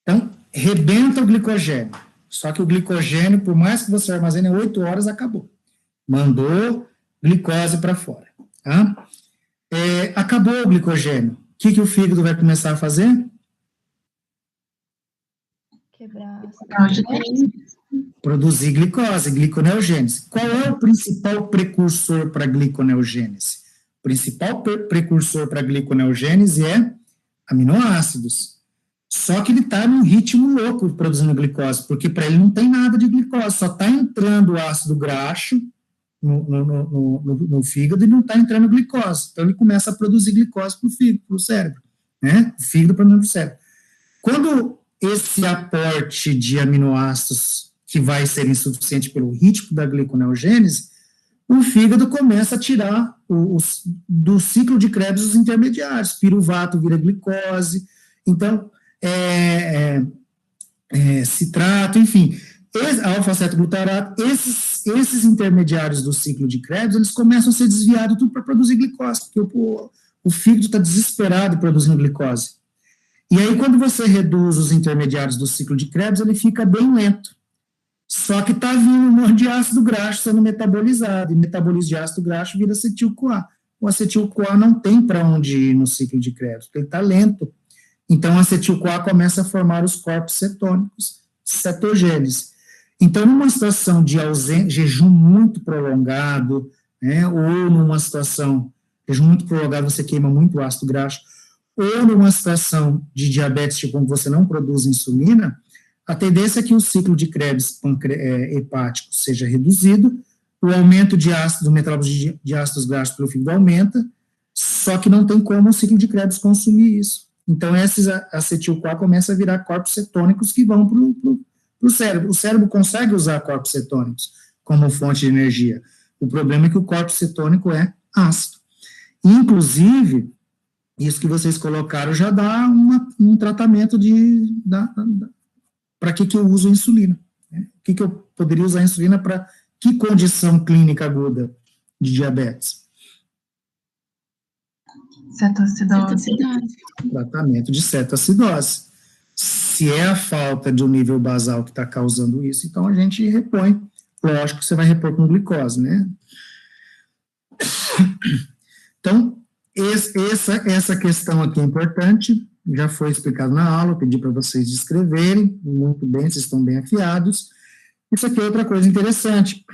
Então, rebenta o glicogênio. Só que o glicogênio, por mais que você armazene, 8 horas, acabou. Mandou glicose para fora. Tá? Acabou o glicogênio. O que o fígado vai começar a fazer? Quebrar. Produzir glicose, gliconeogênese. Qual é o principal precursor para a gliconeogênese? O principal precursor para a gliconeogênese é aminoácidos. Só que ele está num ritmo louco produzindo glicose, porque para ele não tem nada de glicose, só está entrando ácido graxo no fígado e não está entrando glicose. Então ele começa a produzir glicose para o fígado, para o cérebro. Né? O fígado produzindo para o cérebro. Quando esse aporte de aminoácidos que vai ser insuficiente pelo ritmo da gliconeogênese, o fígado começa a tirar do ciclo de Krebs os intermediários, piruvato vira glicose, então, citrato, enfim, alfa-cetoglutarato, esses intermediários do ciclo de Krebs, eles começam a ser desviados tudo para produzir glicose, porque o fígado está desesperado produzindo glicose. E aí, quando você reduz os intermediários do ciclo de Krebs, ele fica bem lento. Só que está vindo um monte de ácido graxo sendo metabolizado, e metabolismo de ácido graxo vira acetil-CoA. O acetil-CoA não tem para onde ir no ciclo de Krebs, porque ele está lento. Então, o acetil-CoA começa a formar os corpos cetônicos, cetogênese. Então, numa situação de jejum muito prolongado, né, ou numa situação de jejum muito prolongado, você queima muito ácido graxo, ou numa situação de diabetes tipo 1 que você não produz insulina, a tendência é que o ciclo de Krebs hepático seja reduzido, o aumento de ácido, do metabolismo de ácidos graxos pelo fígado aumenta, só que não tem como o ciclo de Krebs consumir isso. Então, esses acetil-CoA começam a virar corpos cetônicos que vão para o cérebro. O cérebro consegue usar corpos cetônicos como fonte de energia. O problema é que o corpo cetônico é ácido. Inclusive, isso que vocês colocaram já dá um tratamento para que eu uso a insulina. Né? O que eu poderia usar a insulina para que condição clínica aguda de diabetes? Cetoacidose. Tratamento de cetoacidose. Se é a falta de um nível basal que está causando isso, então a gente repõe. Lógico que você vai repor com glicose, né? Então, essa questão aqui é importante, já foi explicado na aula, pedi para vocês descreverem, muito bem, vocês estão bem afiados. Isso aqui é outra coisa interessante,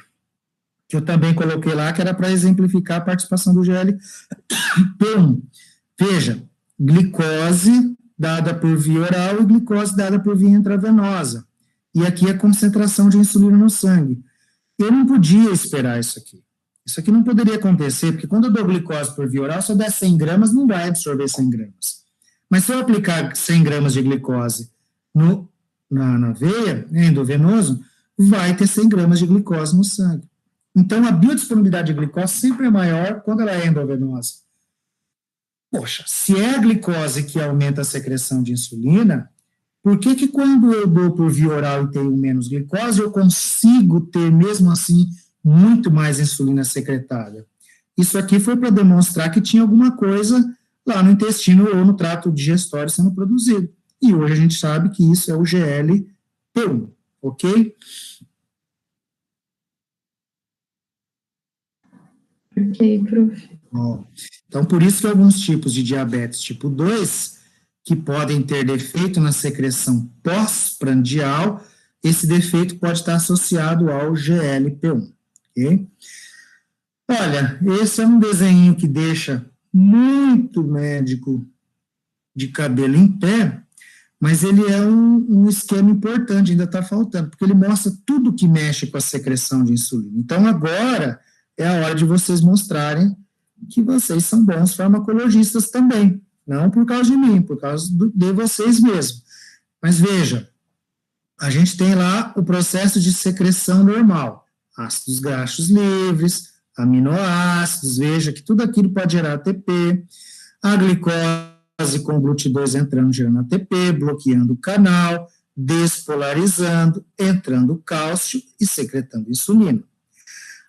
que eu também coloquei lá, que era para exemplificar a participação do GLP-1. Veja, glicose dada por via oral e glicose dada por via intravenosa. E aqui a concentração de insulina no sangue. Eu não podia esperar isso aqui. Isso aqui não poderia acontecer, porque quando eu dou glicose por via oral, se eu der 100 gramas, não vai absorver 100 gramas. Mas se eu aplicar 100 gramas de glicose na veia, endovenoso, vai ter 100 gramas de glicose no sangue. Então, a biodisponibilidade de glicose sempre é maior quando ela é endovenosa. Poxa, se é a glicose que aumenta a secreção de insulina, por que quando eu dou por via oral e tenho menos glicose, eu consigo ter, mesmo assim, muito mais insulina secretada? Isso aqui foi para demonstrar que tinha alguma coisa lá no intestino ou no trato digestório sendo produzido. E hoje a gente sabe que isso é o GLP-1, ok? Ok, prof. Bom, então, por isso que alguns tipos de diabetes tipo 2, que podem ter defeito na secreção pós-prandial, esse defeito pode estar associado ao GLP-1, ok? Olha, esse é um desenho que deixa muito médico de cabelo em pé, mas ele é um esquema importante, ainda está faltando, porque ele mostra tudo que mexe com a secreção de insulina. Então, agora é a hora de vocês mostrarem que vocês são bons farmacologistas também, não por causa de mim, por causa de vocês mesmos. Mas veja, a gente tem lá o processo de secreção normal, ácidos graxos livres, aminoácidos, veja que tudo aquilo pode gerar ATP, a glicose com o GLUT2 entrando, gerando ATP, bloqueando o canal, despolarizando, entrando cálcio e secretando insulina.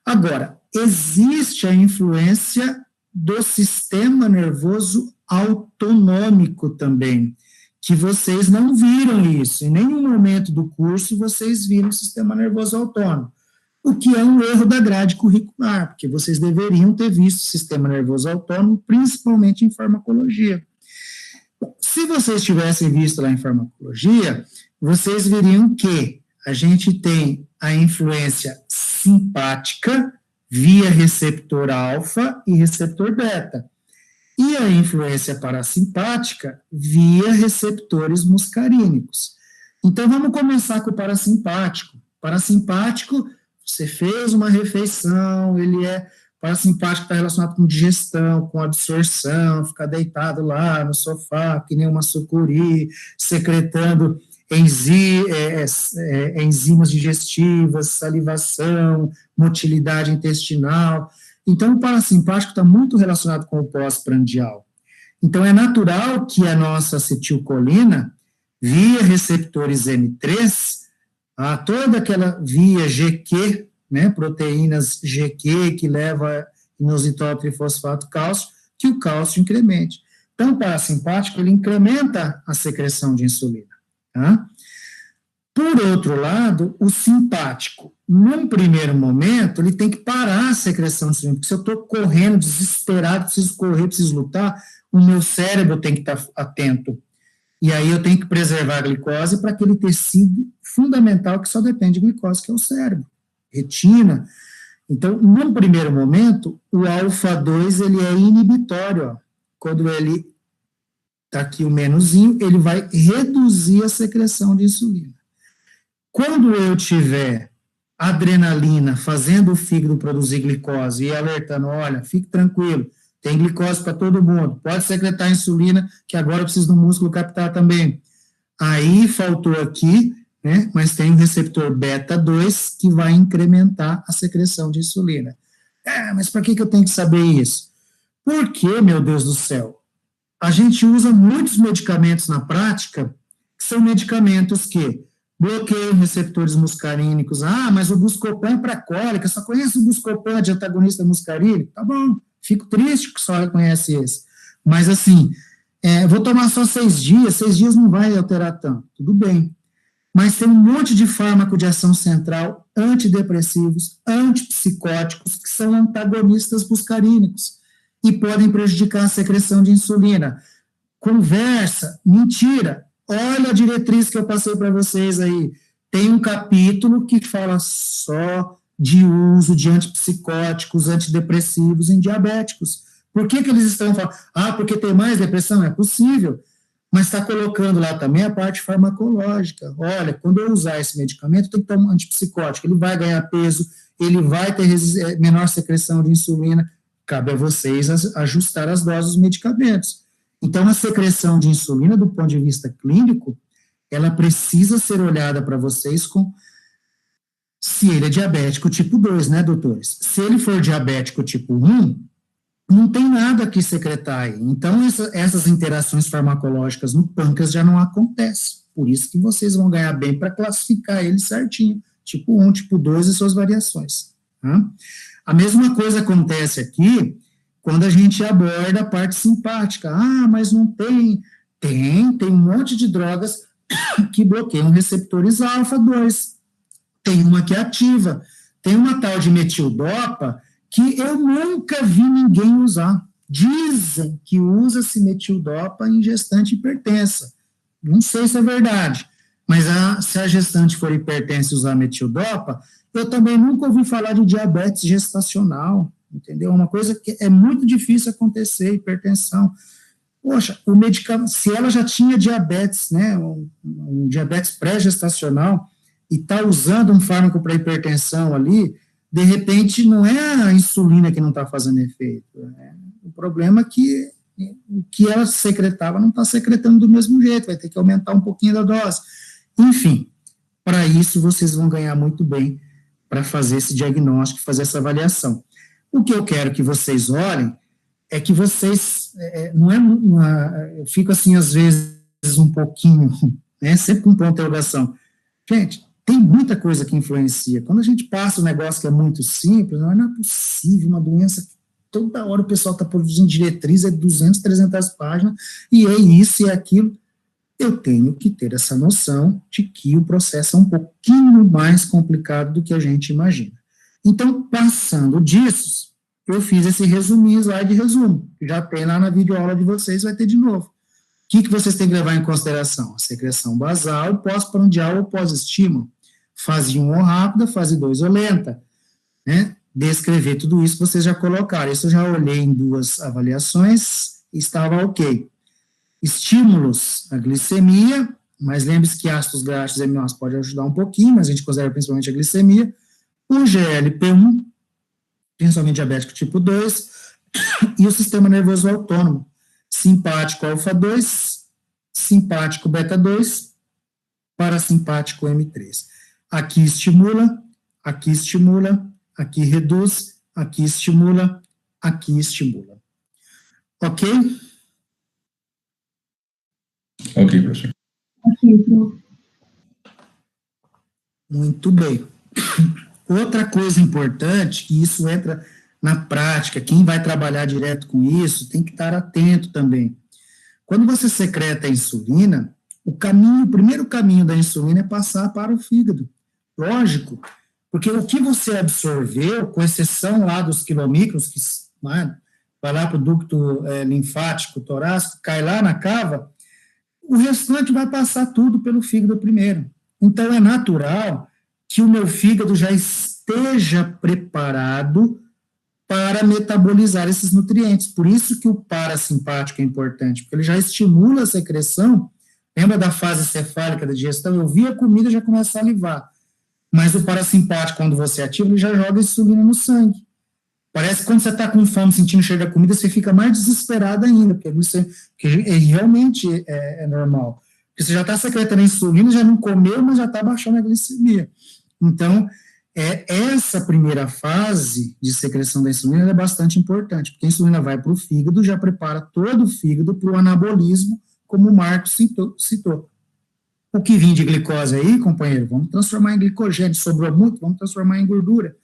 Agora, existe a influência do sistema nervoso autonômico também, que vocês não viram isso, em nenhum momento do curso vocês viram o sistema nervoso autônomo, o que é um erro da grade curricular, porque vocês deveriam ter visto o sistema nervoso autônomo, principalmente em farmacologia. Se vocês tivessem visto lá em farmacologia, vocês veriam que a gente tem a influência simpática via receptor alfa e receptor beta, e a influência parasimpática via receptores muscarínicos. Então, vamos começar com o parasimpático. Parasimpático, você fez uma refeição, parasimpático está relacionado com digestão, com absorção, ficar deitado lá no sofá, que nem uma sucuri, secretando enzimas digestivas, salivação, motilidade intestinal. Então, o parasimpático está muito relacionado com o pós-prandial. Então, é natural que a nossa acetilcolina, via receptores M3, toda aquela via GQ, né, proteínas GQ, que leva inositol trifosfato cálcio, que o cálcio incremente. Então, o parasimpático, ele incrementa a secreção de insulina. Tá? Por outro lado, o simpático, num primeiro momento, ele tem que parar a secreção de insulina, porque se eu estou correndo, desesperado, preciso correr, preciso lutar, o meu cérebro tem que estar atento. E aí eu tenho que preservar a glicose para aquele tecido fundamental que só depende de glicose, que é o cérebro, retina. Então, num primeiro momento, o alfa-2, ele é inibitório, ó. Quando ele está aqui o menuzinho, ele vai reduzir a secreção de insulina. Quando eu tiver adrenalina fazendo o fígado produzir glicose e alertando, olha, fique tranquilo, tem glicose para todo mundo, pode secretar insulina, que agora eu preciso do músculo captar também. Aí faltou aqui, né, mas tem um receptor beta-2 que vai incrementar a secreção de insulina. Mas para que eu tenho que saber isso? Por que, meu Deus do céu? A gente usa muitos medicamentos na prática, que são medicamentos que bloqueiam receptores muscarínicos. Ah, mas o Buscopan é para cólica, só conhece o Buscopan de antagonista muscarínico? Tá bom, fico triste que só reconhece esse. Mas assim, vou tomar só 6 dias não vai alterar tanto, tudo bem. Mas tem um monte de fármaco de ação central, antidepressivos, antipsicóticos, que são antagonistas muscarínicos e podem prejudicar a secreção de insulina. Conversa, mentira. Olha a diretriz que eu passei para vocês aí. Tem um capítulo que fala só de uso de antipsicóticos, antidepressivos em diabéticos. Por que eles estão falando? Ah, porque tem mais depressão? É possível. Mas está colocando lá também a parte farmacológica. Olha, quando eu usar esse medicamento, tem que tomar um antipsicótico. Ele vai ganhar peso, ele vai ter menor secreção de insulina. Cabe a vocês ajustar as doses dos medicamentos. Então, a secreção de insulina, do ponto de vista clínico, ela precisa ser olhada para vocês se ele é diabético tipo 2, né, doutores? Se ele for diabético tipo 1, não tem nada que secretar aí. Então, essas interações farmacológicas no pâncreas já não acontecem. Por isso que vocês vão ganhar bem para classificar ele certinho. Tipo 1, tipo 2 e suas variações. Tá? A mesma coisa acontece aqui quando a gente aborda a parte simpática. Ah, mas não tem. Tem um monte de drogas que bloqueiam receptores alfa-2. Tem uma que é ativa. Tem uma tal de metildopa que eu nunca vi ninguém usar. Dizem que usa-se metildopa em gestante hipertensa. Não sei se é verdade, mas se a gestante for hipertensa e usar metildopa, eu também nunca ouvi falar de diabetes gestacional, entendeu? Uma coisa que é muito difícil acontecer, hipertensão. Poxa, o medicamento, se ela já tinha diabetes, né, um diabetes pré-gestacional, e está usando um fármaco para hipertensão ali, de repente não é a insulina que não está fazendo efeito, o problema é que o que ela secretava não está secretando do mesmo jeito, vai ter que aumentar um pouquinho da dose. Enfim, para isso vocês vão ganhar muito bem para fazer esse diagnóstico, fazer essa avaliação. O que eu quero que vocês olhem é que vocês, eu fico assim às vezes um pouquinho, sempre com ponto de interrogação. Gente, tem muita coisa que influencia. Quando a gente passa um negócio que é muito simples, não é possível, uma doença que toda hora o pessoal está produzindo diretriz, é 200, 300 páginas, e é isso e é aquilo. Eu tenho que ter essa noção de que o processo é um pouquinho mais complicado do que a gente imagina. Então, passando disso, eu fiz esse resuminho, slide de resumo, que já tem lá na videoaula de vocês, vai ter de novo. O que vocês têm que levar em consideração? A secreção basal, pós-prandial ou pós-estímulo. Fase 1 ou rápida, fase 2 ou lenta. Né? Descrever tudo isso vocês já colocaram. Isso eu já olhei em 2 avaliações e estava ok. Estímulos, a glicemia, mas lembre-se que ácidos graxos e aminoácidos pode ajudar um pouquinho, mas a gente considera principalmente a glicemia. O GLP-1, principalmente diabético tipo 2, e o sistema nervoso autônomo. Simpático alfa-2, simpático beta-2, parasimpático M3. Aqui estimula, aqui reduz, aqui estimula, aqui estimula. Ok? Ok, professor. Ok, prof. Muito bem. Outra coisa importante, que isso entra na prática, quem vai trabalhar direto com isso tem que estar atento também. Quando você secreta a insulina, o primeiro caminho da insulina é passar para o fígado. Lógico, porque o que você absorveu, com exceção lá dos quilomicros, que vai lá para o ducto linfático torácico, cai lá na cava, o restante vai passar tudo pelo fígado primeiro. Então, é natural que o meu fígado já esteja preparado para metabolizar esses nutrientes. Por isso que o parasimpático é importante, porque ele já estimula a secreção. Lembra da fase cefálica da digestão? Eu vi a comida e já começo a salivar. Mas o parasimpático, quando você ativa, ele já joga insulina no sangue. Parece que quando você está com fome, sentindo o cheiro da comida, você fica mais desesperado ainda, porque realmente é normal. Porque você já está secretando insulina, já não comeu, mas já está baixando a glicemia. Então, essa primeira fase de secreção da insulina é bastante importante, porque a insulina vai para o fígado, já prepara todo o fígado para o anabolismo, como o Marcos citou. O que vinha de glicose aí, companheiro, vamos transformar em glicogênio, sobrou muito, vamos transformar em gordura,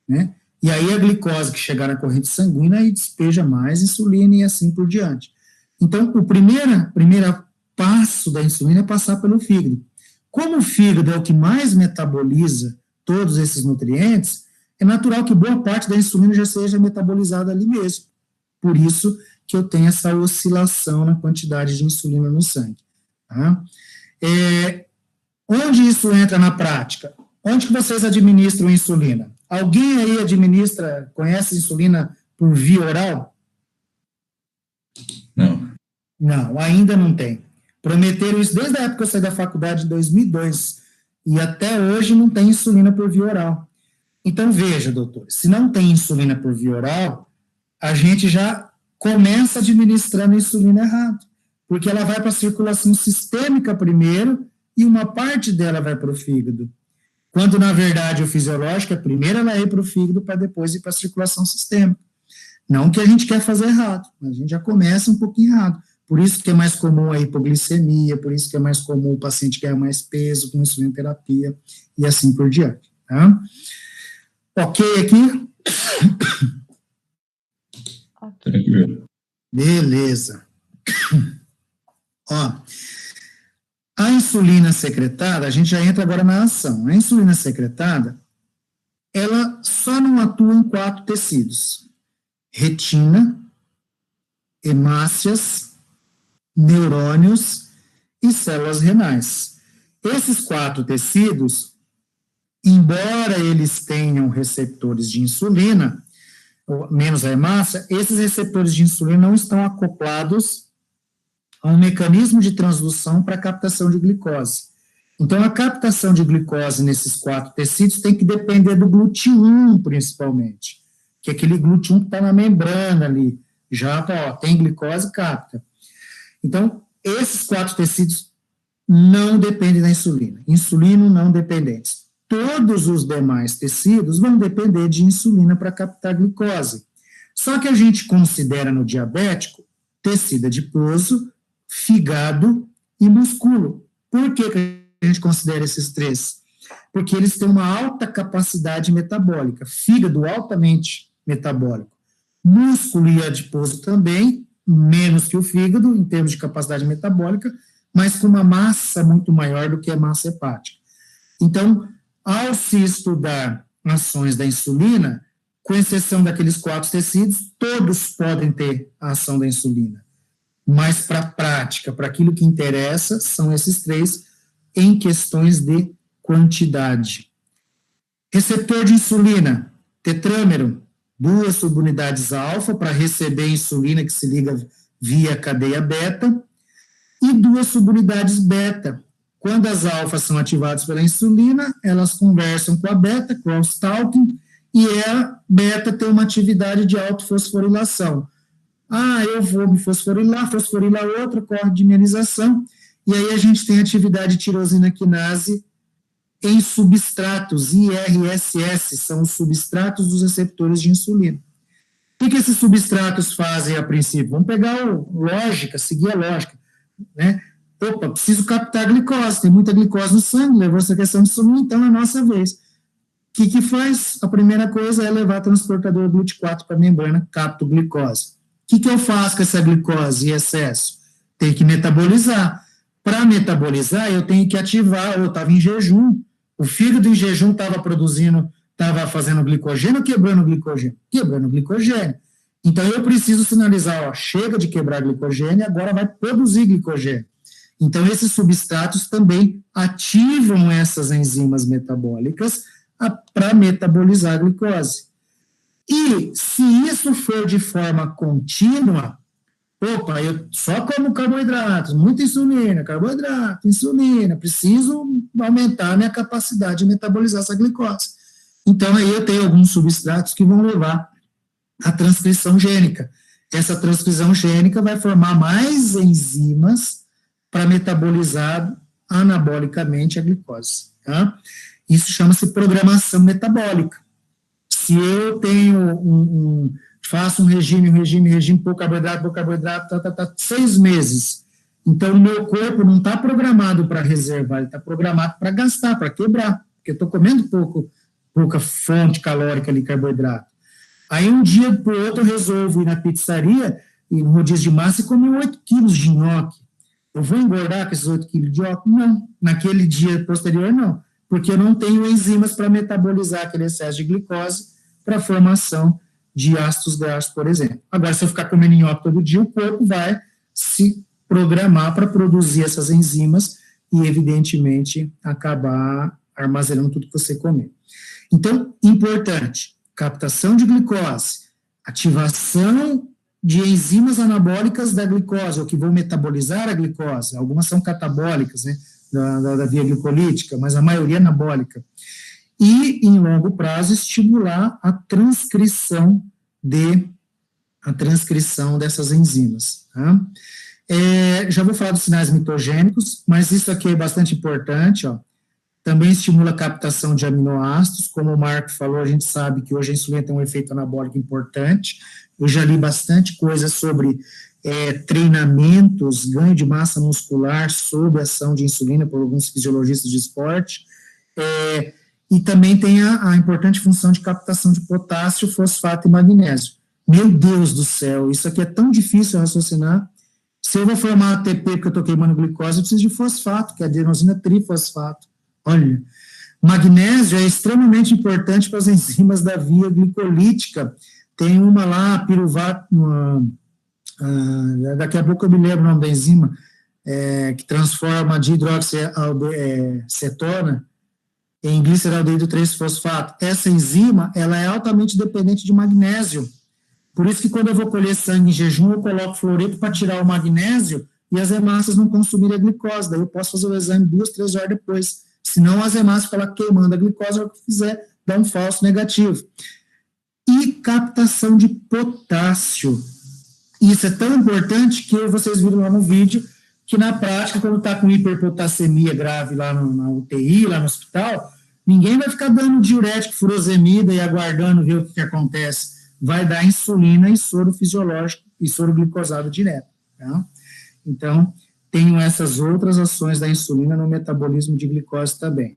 né? E aí a glicose que chegar na corrente sanguínea aí despeja mais insulina e assim por diante. Então, o primeiro passo da insulina é passar pelo fígado. Como o fígado é o que mais metaboliza todos esses nutrientes, é natural que boa parte da insulina já seja metabolizada ali mesmo. Por isso que eu tenho essa oscilação na quantidade de insulina no sangue. Tá? Onde isso entra na prática? Onde que vocês administram insulina? Alguém aí conhece insulina por via oral? Não. Não, ainda não tem. Prometeram isso desde a época que eu saí da faculdade, em 2002, e até hoje não tem insulina por via oral. Então, veja, doutor, se não tem insulina por via oral, a gente já começa administrando a insulina errado, porque ela vai para a circulação sistêmica primeiro, e uma parte dela vai para o fígado. Quando, na verdade, o fisiológico, primeiro ela ir para o fígado, para depois ir para a circulação sistêmica. Não que a gente quer fazer errado, mas a gente já começa um pouquinho errado. Por isso que é mais comum a hipoglicemia, por isso que é mais comum o paciente ganhar mais peso com insulinoterapia, e assim por diante. Tá? Ok aqui? Tranquilo. Beleza. Ó, a insulina secretada, a gente já entra agora na ação. A insulina secretada, ela só não atua em 4 tecidos: retina, hemácias, neurônios e células renais. Esses 4 tecidos, embora eles tenham receptores de insulina, menos a hemácia, esses receptores de insulina não estão acoplados a um mecanismo de transdução para captação de glicose. Então, a captação de glicose nesses 4 tecidos tem que depender do GLUT1, principalmente, que é aquele GLUT1 que está na membrana ali, já tem glicose, capta. Então, esses 4 tecidos não dependem da insulina, insulino não dependentes. Todos os demais tecidos vão depender de insulina para captar glicose. Só que a gente considera no diabético tecido adiposo, fígado e músculo. Por que a gente considera esses 3? Porque eles têm uma alta capacidade metabólica, fígado altamente metabólico, músculo e adiposo também, menos que o fígado, em termos de capacidade metabólica, mas com uma massa muito maior do que a massa hepática. Então, ao se estudar ações da insulina, com exceção daqueles 4 tecidos, todos podem ter a ação da insulina. Mas para a prática, para aquilo que interessa, são esses 3 em questões de quantidade. Receptor de insulina, tetrâmero, 2 subunidades alfa para receber insulina que se liga via cadeia beta, e 2 subunidades beta. Quando as alfas são ativadas pela insulina, elas conversam com a beta, cross-talking, e a beta tem uma atividade de autofosforilação. Eu vou me fosforilar outra, corre de dimerização, e aí a gente tem atividade de tirosina quinase em substratos, IRSS, são os substratos dos receptores de insulina. O que esses substratos fazem a princípio? Vamos pegar seguir a lógica, né? Opa, preciso captar glicose, tem muita glicose no sangue, levou essa questão de insulina, então é a nossa vez. O que faz? A primeira coisa é levar transportador GLUT4 para a membrana, capto glicose. O que eu faço com essa glicose em excesso? Tem que metabolizar. Para metabolizar, eu tenho que ativar, eu estava em jejum, o fígado em jejum estava fazendo glicogênio ou quebrando glicogênio? Quebrando glicogênio. Então, eu preciso sinalizar, chega de quebrar glicogênio, agora vai produzir glicogênio. Então, esses substratos também ativam essas enzimas metabólicas para metabolizar a glicose. E, se isso for de forma contínua, eu só como carboidratos, muita insulina, insulina, preciso aumentar a minha capacidade de metabolizar essa glicose. Então, aí eu tenho alguns substratos que vão levar à transcrição gênica. Essa transcrição gênica vai formar mais enzimas para metabolizar anabolicamente a glicose. tá? Isso chama-se programação metabólica. Se eu tenho faço um regime, pouco carboidrato, 6 meses, então o meu corpo não está programado para reservar, ele está programado para gastar, para quebrar, porque eu estou comendo pouca fonte calórica ali, carboidrato. Aí um dia para o outro eu resolvo ir na pizzaria e no rodízio de massa e comer 8 quilos de nhoque. Eu vou engordar com esses 8 quilos de nhoque? Não. Naquele dia posterior, não. Porque eu não tenho enzimas para metabolizar aquele excesso de glicose para a formação de ácidos graxos, por exemplo. Agora, se eu ficar comendo nhoque todo dia, o corpo vai se programar para produzir essas enzimas e, evidentemente, acabar armazenando tudo que você comer. Então, importante, captação de glicose, ativação de enzimas anabólicas da glicose, ou que vão metabolizar a glicose, algumas são catabólicas, né, da via glicolítica, mas a maioria anabólica. E, em longo prazo, estimular a transcrição dessas enzimas. Tá? Já vou falar dos sinais mitogênicos, mas isso aqui é bastante importante, ó. Também estimula a captação de aminoácidos, como o Marco falou, a gente sabe que hoje a insulina tem um efeito anabólico importante. Eu já li bastante coisa sobre treinamentos, ganho de massa muscular sob a ação de insulina por alguns fisiologistas de esporte, e também tem a importante função de captação de potássio, fosfato e magnésio. Meu Deus do céu, isso aqui é tão difícil de raciocinar. Se eu vou formar ATP porque eu estou queimando glicose, eu preciso de fosfato, que é adenosina trifosfato. Olha, magnésio é extremamente importante para as enzimas da via glicolítica. Tem uma lá, piruvato, daqui a pouco eu me lembro o nome da enzima, que transforma dihidroxicetona em gliceraldeído 3-fosfato. Essa enzima, ela é altamente dependente de magnésio. Por isso que quando eu vou colher sangue em jejum, eu coloco fluoreto para tirar o magnésio e as hemácias não consumirem a glicose. Daí eu posso fazer o exame 2-3 horas depois. Senão as hemácias ficam lá queimando a glicose, é o que fizer, dá um falso negativo. E captação de potássio. Isso é tão importante que vocês viram lá no vídeo, que na prática, quando está com hiperpotassemia grave lá na UTI, lá no hospital, ninguém vai ficar dando diurético, furosemida e aguardando ver o que acontece. Vai dar insulina e soro fisiológico e soro glicosado direto. Tá? Então, tenho essas outras ações da insulina no metabolismo de glicose também.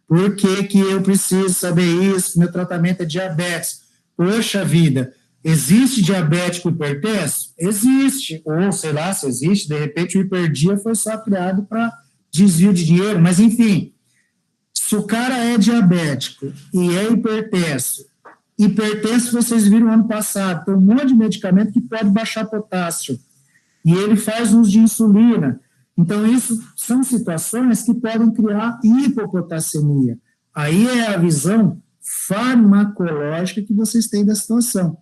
Por que que eu preciso saber isso? Meu tratamento é diabetes. Poxa vida, existe diabético hipertenso? Existe. Ou, sei lá, se existe, de repente o hiperdia foi só criado para desvio de dinheiro, mas enfim, se o cara é diabético e é hipertenso vocês viram ano passado, tem um monte de medicamento que pode baixar potássio, e ele faz uso de insulina. Então, isso são situações que podem criar hipopotassemia. Aí é a visão farmacológica que vocês têm da situação.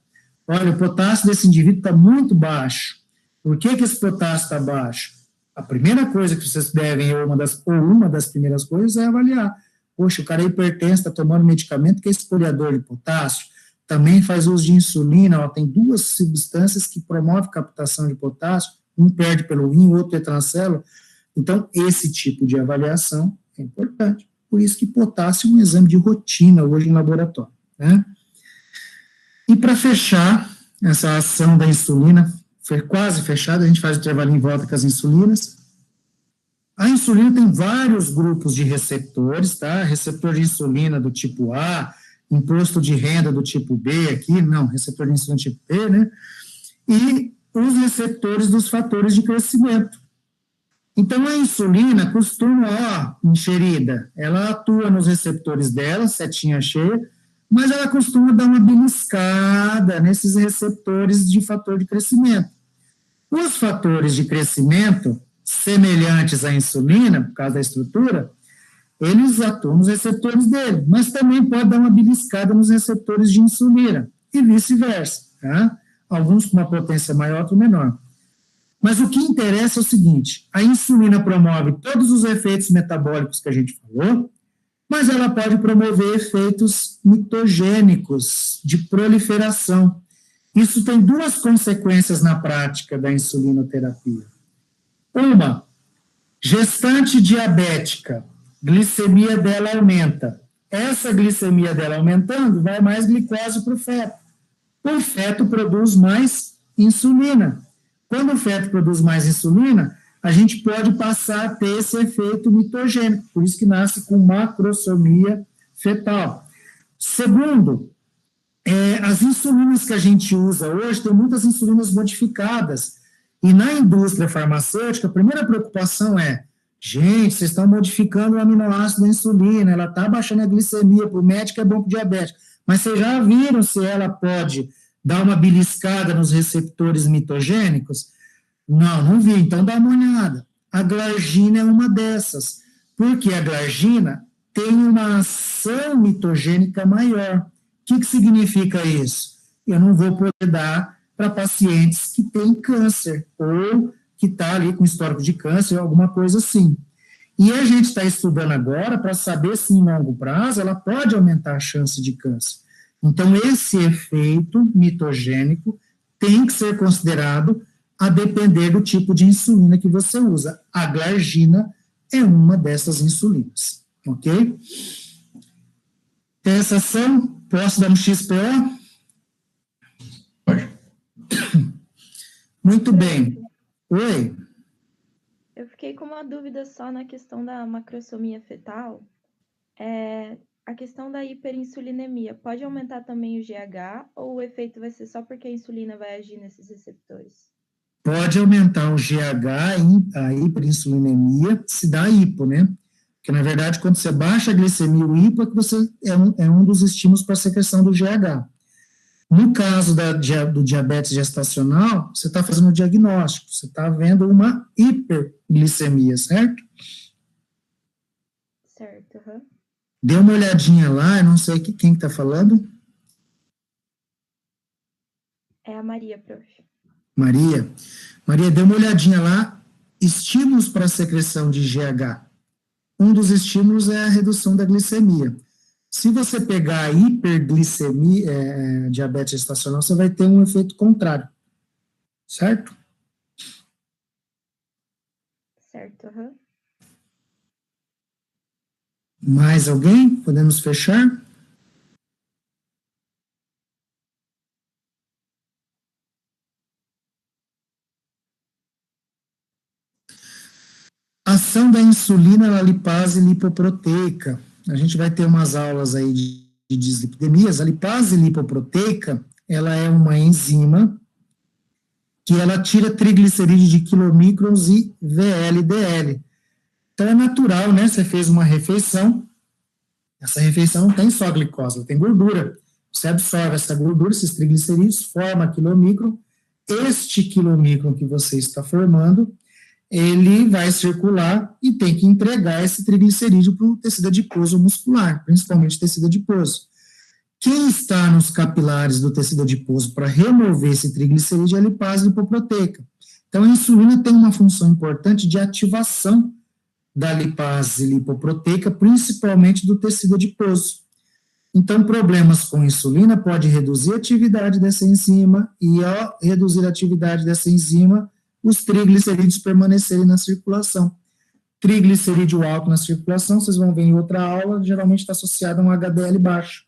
Olha, o potássio desse indivíduo está muito baixo. Por que que esse potássio está baixo? A primeira coisa que vocês devem, ou uma das primeiras coisas, é avaliar. Poxa, o cara é hipertenso, está tomando medicamento que é espoliador de potássio, também faz uso de insulina, tem 2 substâncias que promovem a captação de potássio, um perde pelo rim, o outro tetrancelo. Então, esse tipo de avaliação é importante. Por isso que potássio é um exame de rotina hoje em laboratório. Né? E para fechar essa ação da insulina, foi quase fechada, a gente faz o intervalo em volta com as insulinas. A insulina tem vários grupos de receptores, tá? Receptor de insulina do tipo A, imposto de renda do tipo B aqui, não, receptor de insulina tipo B, né? E os receptores dos fatores de crescimento. Então, a insulina costuma, ingerida, ela atua nos receptores dela, setinha cheia, mas ela costuma dar uma beliscada nesses receptores de fator de crescimento. Os fatores de crescimento, semelhantes à insulina, por causa da estrutura, eles atuam nos receptores dele, mas também pode dar uma beliscada nos receptores de insulina, e vice-versa, tá? Alguns com uma potência maior, outros menor. Mas o que interessa é o seguinte, a insulina promove todos os efeitos metabólicos que a gente falou, mas ela pode promover efeitos mitogênicos, de proliferação. Isso tem 2 consequências na prática da insulinoterapia. Uma, gestante diabética glicemia dela aumenta. Essa glicemia dela aumentando, vai mais glicose para o feto. O feto produz mais insulina. Quando o feto produz mais insulina, a gente pode passar a ter esse efeito mitogênico, por isso que nasce com macrosomia fetal. Segundo, as insulinas que a gente usa hoje, tem muitas insulinas modificadas, e na indústria farmacêutica, a primeira preocupação é, gente, vocês estão modificando o aminoácido da insulina, ela está baixando a glicemia, para o médico é bom para o diabético, mas vocês já viram se ela pode dar uma beliscada nos receptores mitogênicos? Não, não vi, então dá uma olhada. A glargina é uma dessas, porque a glargina tem uma ação mitogênica maior. O que significa isso? Eu não vou poder dar para pacientes que têm câncer, ou que está ali com histórico de câncer, alguma coisa assim. E a gente está estudando agora para saber se em longo prazo ela pode aumentar a chance de câncer. Então, esse efeito mitogênico tem que ser considerado a depender do tipo de insulina que você usa. A glargina é uma dessas insulinas, ok? Tem essa ação? Posso dar um XPO? Pode. Muito bem. Oi? Eu fiquei com uma dúvida só na questão da macrosomia fetal. A questão da hiperinsulinemia, pode aumentar também o GH ou o efeito vai ser só porque a insulina vai agir nesses receptores? Pode aumentar o GH, a hiperinsulinemia, se dá hipo, né? Porque, na verdade, quando você baixa a glicemia, o hipo é um dos estímulos para a secreção do GH. No caso do diabetes gestacional, você está fazendo o diagnóstico, você está vendo uma hiperglicemia, certo? Certo, aham. Dê uma olhadinha lá, eu não sei quem está falando. É a Maria, prof. Maria, dê uma olhadinha lá, estímulos para a secreção de GH. Um dos estímulos é a redução da glicemia. Se você pegar a hiperglicemia, diabetes gestacional, você vai ter um efeito contrário, certo? Certo, aham. Mais alguém? Podemos fechar? Ação da insulina na lipase lipoproteica. A gente vai ter umas aulas aí de dislipidemias. A lipase lipoproteica, ela é uma enzima que ela tira triglicerídeos de quilomicrons e VLDL. Então é natural, né? Você fez uma refeição, essa refeição não tem só glicose, ela tem gordura. Você absorve essa gordura, esses triglicerídeos, forma quilomicron. Este quilomicron que você está formando, ele vai circular e tem que entregar esse triglicerídeo para o tecido adiposo muscular, principalmente tecido adiposo. Quem está nos capilares do tecido adiposo para remover esse triglicerídeo é a lipase lipoproteica. Então, a insulina tem uma função importante de ativação da lipase lipoproteica, principalmente do tecido adiposo. Então, problemas com insulina pode reduzir a atividade dessa enzima e, ao reduzir a atividade dessa enzima, os triglicerídeos permanecerem na circulação. Triglicerídeo alto na circulação, vocês vão ver em outra aula, geralmente está associado a um HDL baixo.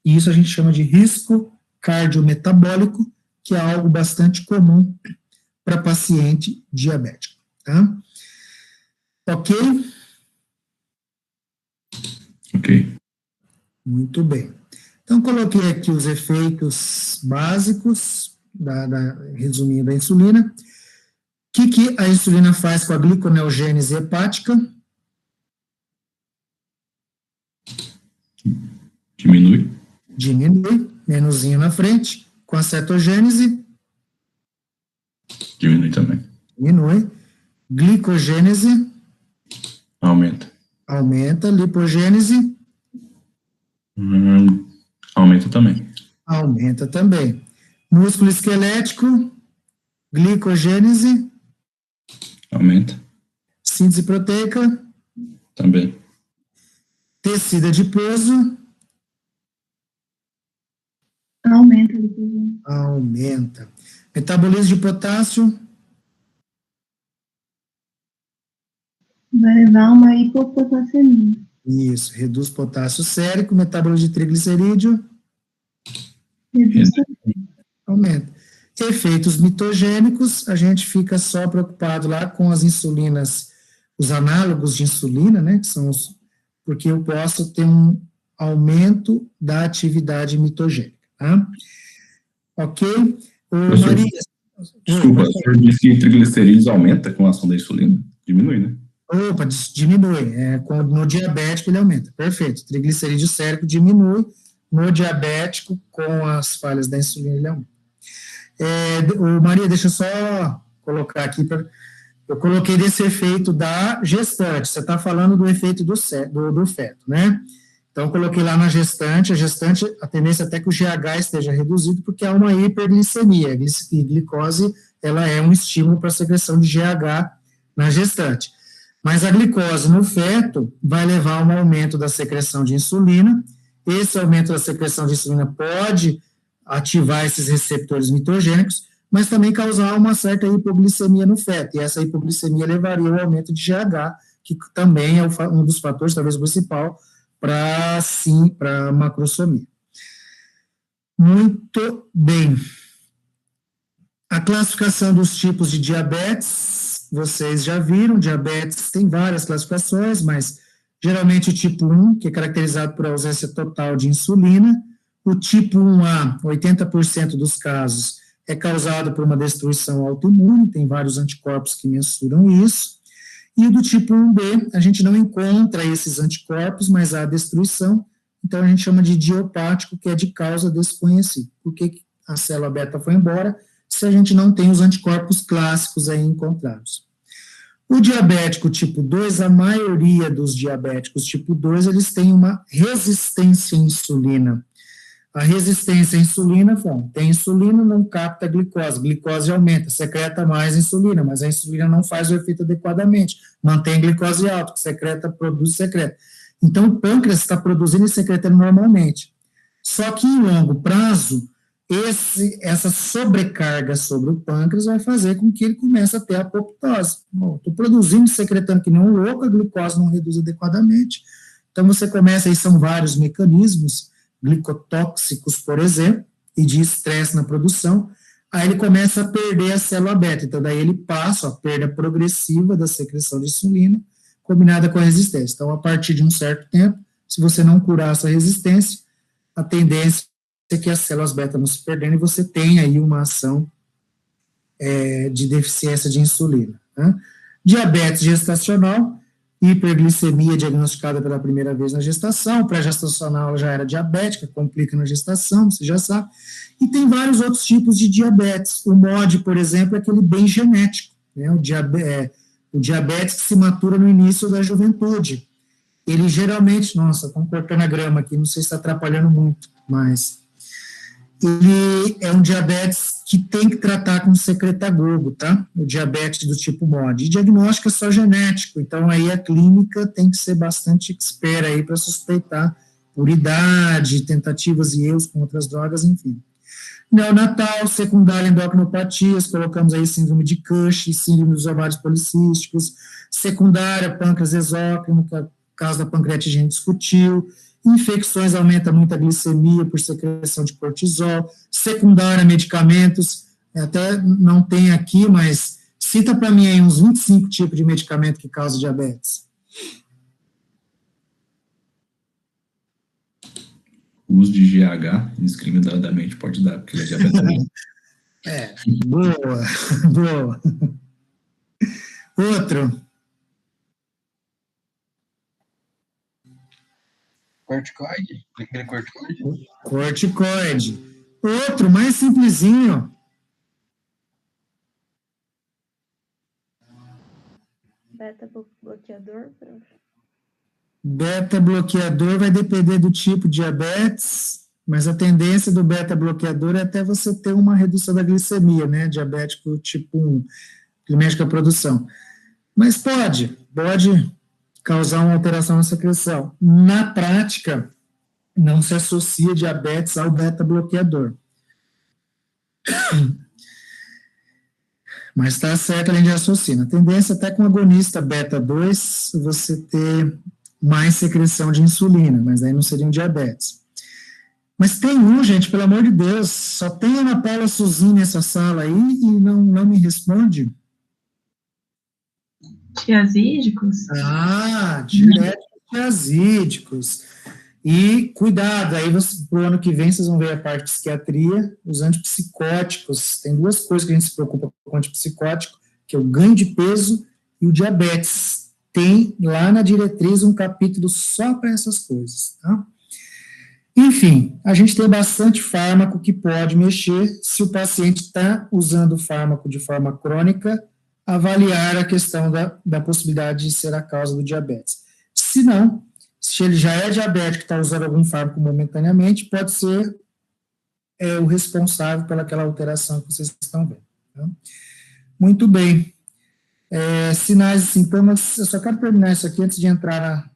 E isso a gente chama de risco cardiometabólico, que é algo bastante comum para paciente diabético. Tá? Ok? Ok. Muito bem. Então, coloquei aqui os efeitos básicos, resumindo a insulina. O que a insulina faz com a gliconeogênese hepática? Diminui. Diminui, menuzinho na frente. Com a cetogênese? Diminui também. Diminui. Glicogênese? Aumenta. Aumenta. Lipogênese? Aumenta também. Aumenta também. Músculo esquelético? Glicogênese? Aumenta. Síntese proteica? Também. Tecido adiposo? Aumenta depois. Aumenta. Metabolismo de potássio? Vai levar uma hipopotassemia. Isso, reduz potássio sérico, metabolismo de triglicerídeo, Reduz aumenta. Efeitos mitogênicos, a gente fica só preocupado lá com as insulinas, os análogos de insulina, né, que são os, porque eu posso ter um aumento da atividade mitogênica, tá? Ok? Maria... Desculpa, o senhor disse que triglicerídeos aumenta com a ação da insulina? Diminui, né? Opa, diminui. No diabético ele aumenta. Perfeito. Triglicerídeo sérico diminui. No diabético, com as falhas da insulina, ele aumenta. Maria, deixa eu só colocar aqui. Eu coloquei desse efeito da gestante. Você está falando do efeito do feto, né? Então, eu coloquei lá na gestante. A tendência até que o GH esteja reduzido, porque há uma hiperglicemia. A glicose, ela é um estímulo para a secreção de GH na gestante. Mas a glicose no feto vai levar a um aumento da secreção de insulina. Esse aumento da secreção de insulina pode ativar esses receptores mitogênicos, mas também causar uma certa hipoglicemia no feto. E essa hipoglicemia levaria ao aumento de GH, que também é um dos fatores, talvez o principal, para macrosomia. Muito bem. A classificação dos tipos de diabetes, vocês já viram, diabetes tem várias classificações, mas geralmente o tipo 1, que é caracterizado por ausência total de insulina, o tipo 1A, 80% dos casos, é causado por uma destruição autoimune, tem vários anticorpos que mensuram isso, e o do tipo 1B, a gente não encontra esses anticorpos, mas há destruição, então a gente chama de idiopático, que é de causa desconhecida. Por que a célula beta foi embora, se a gente não tem os anticorpos clássicos aí encontrados? O diabético tipo 2, a maioria dos diabéticos tipo 2, eles têm uma resistência à insulina. A resistência à insulina, tem insulina, não capta glicose aumenta, secreta mais insulina, mas a insulina não faz o efeito adequadamente, mantém a glicose alta, produz, secreta. Então, o pâncreas está produzindo e secretando normalmente. Só que, em longo prazo, essa sobrecarga sobre o pâncreas vai fazer com que ele comece a ter apoptose. Estou produzindo e secretando que nem um louco, a glicose não reduz adequadamente. Então, você começa, aí são vários mecanismos, glicotóxicos, por exemplo, e de estresse na produção, aí ele começa a perder a célula beta, então daí ele passa a perda progressiva da secreção de insulina, combinada com a resistência. Então, a partir de um certo tempo, se você não curar essa resistência, a tendência é que as células beta não se perdendo e você tem aí uma ação de deficiência de insulina. Né? Diabetes gestacional, hiperglicemia diagnosticada pela primeira vez na gestação, pré-gestacional já era diabética, complica na gestação, você já sabe, e tem vários outros tipos de diabetes. O MOD, por exemplo, é aquele bem genético, né? O diabetes que se matura no início da juventude. Ele geralmente, nossa, estou cortando a grama aqui, não sei se está atrapalhando muito, mas ele é um diabetes que tem que tratar com secretagogo, tá? O diabetes do tipo MOD. E diagnóstico é só genético, então aí a clínica tem que ser bastante expert aí para suspeitar por idade, tentativas e erros com outras drogas, enfim. Neonatal, secundária endocrinopatias, colocamos aí síndrome de Cushing, síndrome dos ovários policísticos, secundária pâncreas exócrino, que é o caso da pancreatite a gente discutiu, infecções aumenta muito a glicemia por secreção de cortisol, secundária medicamentos, até não tem aqui, mas cita para mim aí uns 25 tipos de medicamento que causam diabetes. O uso de GH indiscriminadamente pode dar, porque ele é diabético. Boa. Outro. Corticoide? Aquele corticoide? Corticoide. Outro, mais simplesinho. Beta-bloqueador, prof? Beta-bloqueador vai depender do tipo de diabetes, mas a tendência do beta-bloqueador é até você ter uma redução da glicemia, né? Diabético tipo 1, que mexe com a produção. Mas pode causar uma alteração na secreção. Na prática, não se associa diabetes ao beta-bloqueador. Mas está certo a linha de raciocínio. A tendência até com agonista beta-2, você ter mais secreção de insulina, mas aí não seria um diabetes. Mas tem um, gente, pelo amor de Deus, só tem Ana Paula Suzin nessa sala aí e não me responde. Tiazídicos? Direto tiazídicos. E cuidado, aí pro ano que vem vocês vão ver a parte de psiquiatria, os antipsicóticos. Tem duas coisas que a gente se preocupa com o antipsicótico, que é o ganho de peso e o diabetes. Tem lá na diretriz um capítulo só para essas coisas, tá? Enfim, a gente tem bastante fármaco que pode mexer se o paciente está usando o fármaco de forma crônica, avaliar a questão da possibilidade de ser a causa do diabetes. Se não, se ele já é diabético e está usando algum fármaco momentaneamente, pode ser o responsável pelaquela alteração que vocês estão vendo. Tá? Muito bem. Sinais e sintomas, eu só quero terminar isso aqui antes de entrar na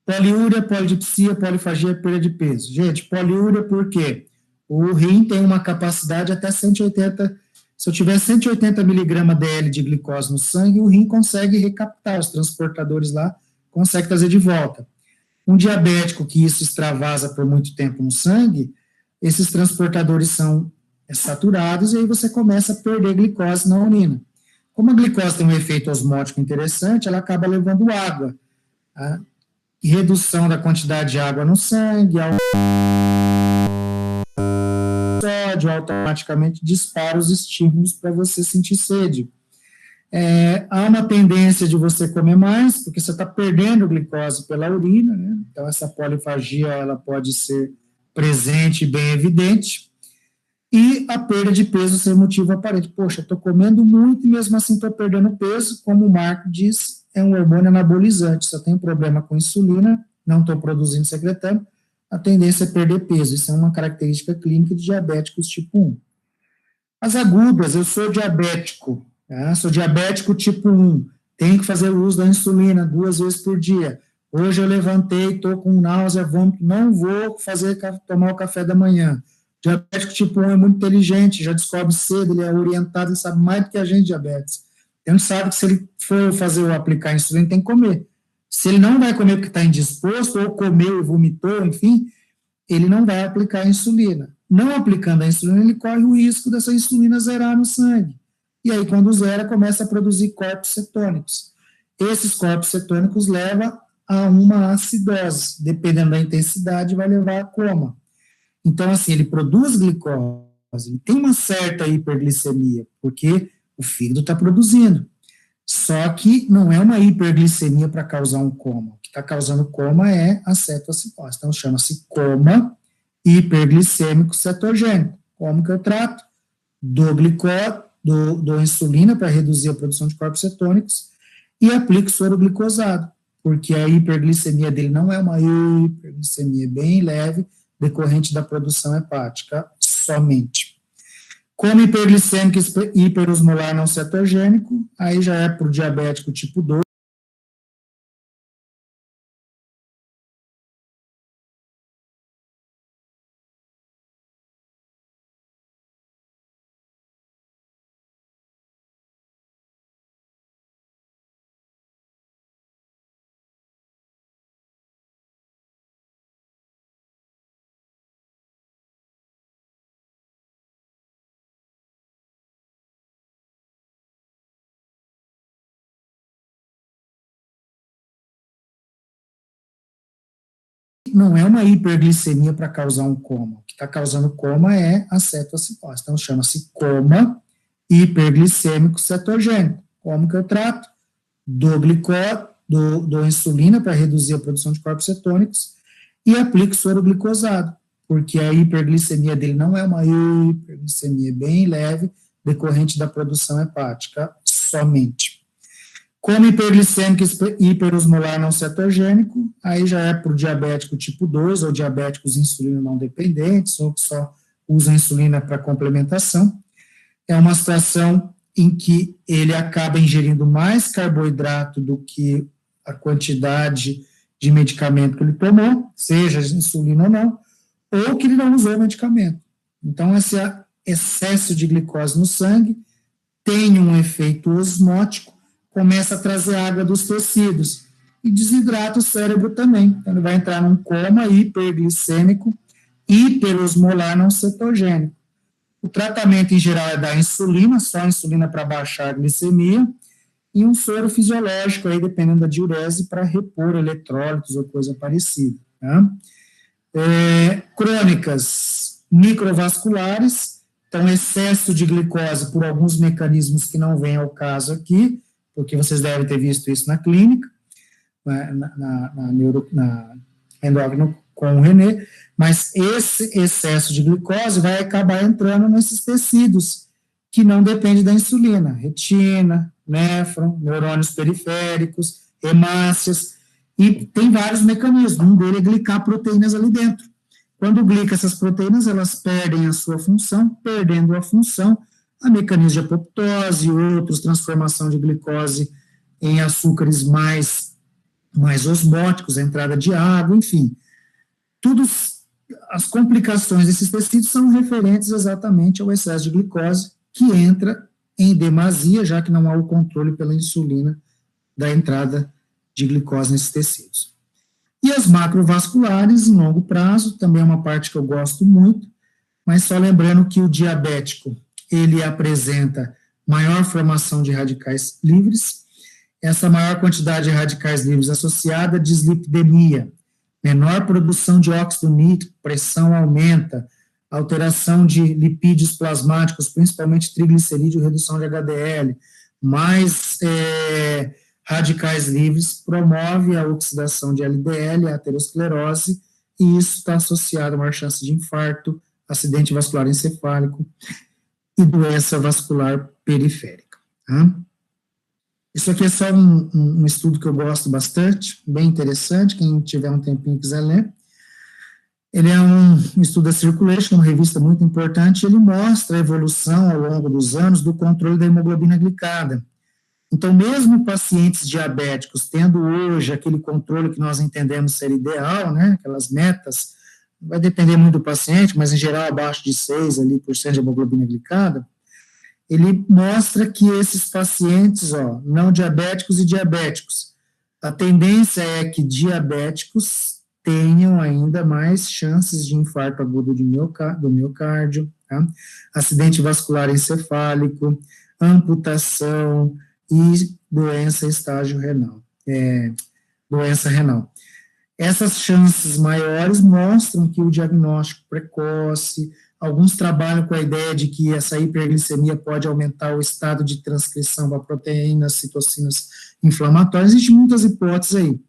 poliúria, polidipsia, polifagia, perda de peso. Gente, poliúria por quê? O rim tem uma capacidade até 180, se eu tiver 180 miligramas DL de glicose no sangue, o rim consegue recaptar, os transportadores lá consegue trazer de volta. Um diabético que isso extravasa por muito tempo no sangue, esses transportadores são saturados e aí você começa a perder glicose na urina. Como a glicose tem um efeito osmótico interessante, ela acaba levando água. A redução da quantidade de água no sangue, sódio automaticamente dispara os estímulos para você sentir sede. Há uma tendência de você comer mais, porque você está perdendo glicose pela urina, né? Então essa polifagia ela pode ser presente e bem evidente, e a perda de peso sem motivo aparente. Poxa, estou comendo muito e mesmo assim estou perdendo peso, como o Marco diz, é um hormônio anabolizante, só tem problema com insulina, não estou produzindo, secretando, a tendência é perder peso, isso é uma característica clínica de diabéticos tipo 1. As agudas, eu sou diabético, sou diabético tipo 1, tenho que fazer uso da insulina 2 vezes por dia, hoje eu levantei, estou com náusea, vômito, não vou tomar o café da manhã. Diabético tipo 1 é muito inteligente, já descobre cedo, ele é orientado, ele sabe mais do que a gente diabetes. Ele sabe que se ele for fazer ou aplicar a insulina, tem que comer. Se ele não vai comer porque está indisposto, ou comeu e vomitou, enfim, ele não vai aplicar a insulina. Não aplicando a insulina, ele corre o risco dessa insulina zerar no sangue. E aí, quando zera, começa a produzir corpos cetônicos. Esses corpos cetônicos levam a uma acidose. Dependendo da intensidade, vai levar a coma. Então, assim, ele produz glicose, ele tem uma certa hiperglicemia, porque o fígado está produzindo. Só que não é uma hiperglicemia para causar um coma. O que está causando coma é a cetoacidose. Então, chama-se coma hiperglicêmico cetogênico. Como que eu trato? Dou insulina para reduzir a produção de corpos cetônicos e aplico soro glicosado, porque a hiperglicemia dele não é uma hiperglicemia bem leve, decorrente da produção hepática somente. Como hiperglicêmico e hiperosmolar não cetogênico, aí já é para o diabético tipo 2. Não é uma hiperglicemia para causar um coma. O que está causando coma é a cetoacidose. Então, chama-se coma hiperglicêmico cetogênico. Como que eu trato? Dou insulina para reduzir a produção de corpos cetônicos e aplico soro glicosado, porque a hiperglicemia dele não é uma hiperglicemia bem leve, decorrente da produção hepática somente. Como hiperglicêmico e hiperosmolar não cetogênico, aí já é para o diabético tipo 2, ou diabéticos insulina não dependentes, ou que só usam insulina para complementação. É uma situação em que ele acaba ingerindo mais carboidrato do que a quantidade de medicamento que ele tomou, seja insulina ou não, ou que ele não usou o medicamento. Então, esse excesso de glicose no sangue tem um efeito osmótico, começa a trazer água dos tecidos e desidrata o cérebro também. Então, ele vai entrar num coma hiperglicêmico, hiperosmolar não cetogênico. O tratamento, em geral, é dar insulina, só insulina para baixar a glicemia, e um soro fisiológico, aí, dependendo da diurese, para repor eletrólitos ou coisa parecida. Tá? Crônicas microvasculares, então, excesso de glicose por alguns mecanismos que não vêm ao caso aqui, porque vocês devem ter visto isso na clínica, na endócrino com o René, mas esse excesso de glicose vai acabar entrando nesses tecidos que não dependem da insulina, retina, néfron, neurônios periféricos, hemácias, e tem vários mecanismos, um deles é glicar proteínas ali dentro. Quando glica essas proteínas, elas perdem a sua função, perdendo a função, há mecanismos de apoptose, outros, transformação de glicose em açúcares mais osmóticos, a entrada de água, enfim. As complicações desses tecidos são referentes exatamente ao excesso de glicose, que entra em demasia, já que não há o controle pela insulina da entrada de glicose nesses tecidos. E as macrovasculares, em longo prazo, também é uma parte que eu gosto muito, mas só lembrando que o diabético, ele apresenta maior formação de radicais livres, essa maior quantidade de radicais livres associada à dislipidemia, menor produção de óxido nítrico, pressão aumenta, alteração de lipídios plasmáticos, principalmente triglicerídeo, redução de HDL, mais radicais livres, promove a oxidação de LDL, a aterosclerose, e isso está associado a maior chance de infarto, acidente vascular encefálico e doença vascular periférica. Tá? Isso aqui é só um estudo que eu gosto bastante, bem interessante, quem tiver um tempinho e quiser ler. Ele é um estudo da Circulation, uma revista muito importante, ele mostra a evolução ao longo dos anos do controle da hemoglobina glicada. Então, mesmo pacientes diabéticos, tendo hoje aquele controle que nós entendemos ser ideal, né, aquelas metas, vai depender muito do paciente, mas em geral abaixo de 6% de hemoglobina glicada, ele mostra que esses pacientes, não diabéticos e diabéticos, a tendência é que diabéticos tenham ainda mais chances de infarto agudo do miocárdio, tá? Acidente vascular encefálico, amputação e doença estágio renal, doença renal. Essas chances maiores mostram que o diagnóstico precoce, alguns trabalham com a ideia de que essa hiperglicemia pode aumentar o estado de transcrição da proteínas, citocinas inflamatórias, existem muitas hipóteses aí,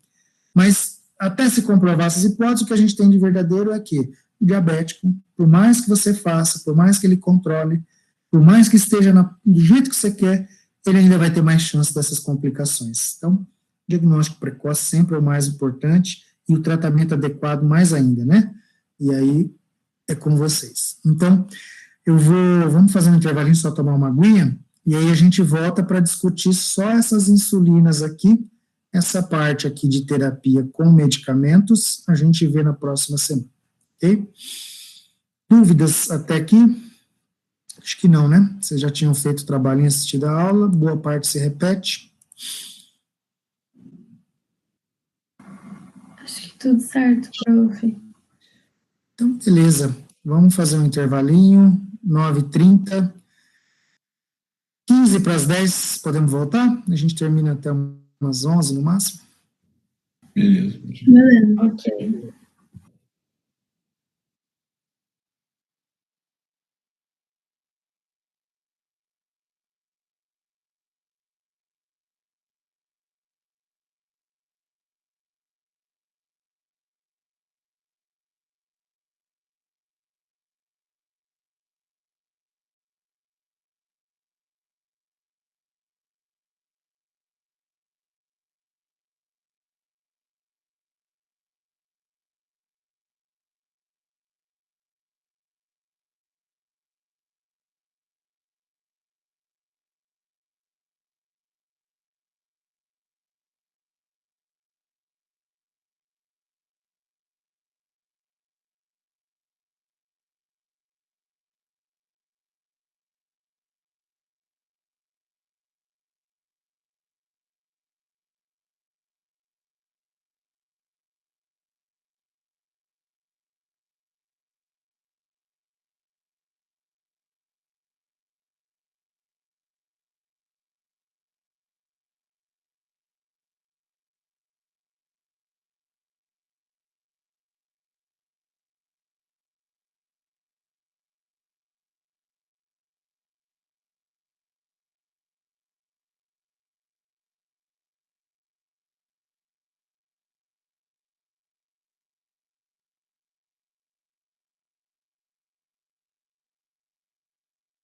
mas até se comprovar essas hipóteses, o que a gente tem de verdadeiro é que o diabético, por mais que você faça, por mais que ele controle, por mais que esteja do jeito que você quer, ele ainda vai ter mais chance dessas complicações. Então, o diagnóstico precoce sempre é o mais importante e o tratamento adequado mais ainda, né? E aí é com vocês. Então, vamos fazer um intervalinho, só tomar uma aguinha, e aí a gente volta para discutir só essas insulinas aqui, essa parte aqui de terapia com medicamentos, a gente vê na próxima semana, ok? Dúvidas até aqui? Acho que não, né? Vocês já tinham feito o trabalho em assistir a aula, boa parte se repete. Acho que tudo certo, prof. Então, beleza. Vamos fazer um intervalinho, 9h30. 15 para as 10, podemos voltar? A gente termina até umas 11 no máximo. Beleza. Beleza, ok.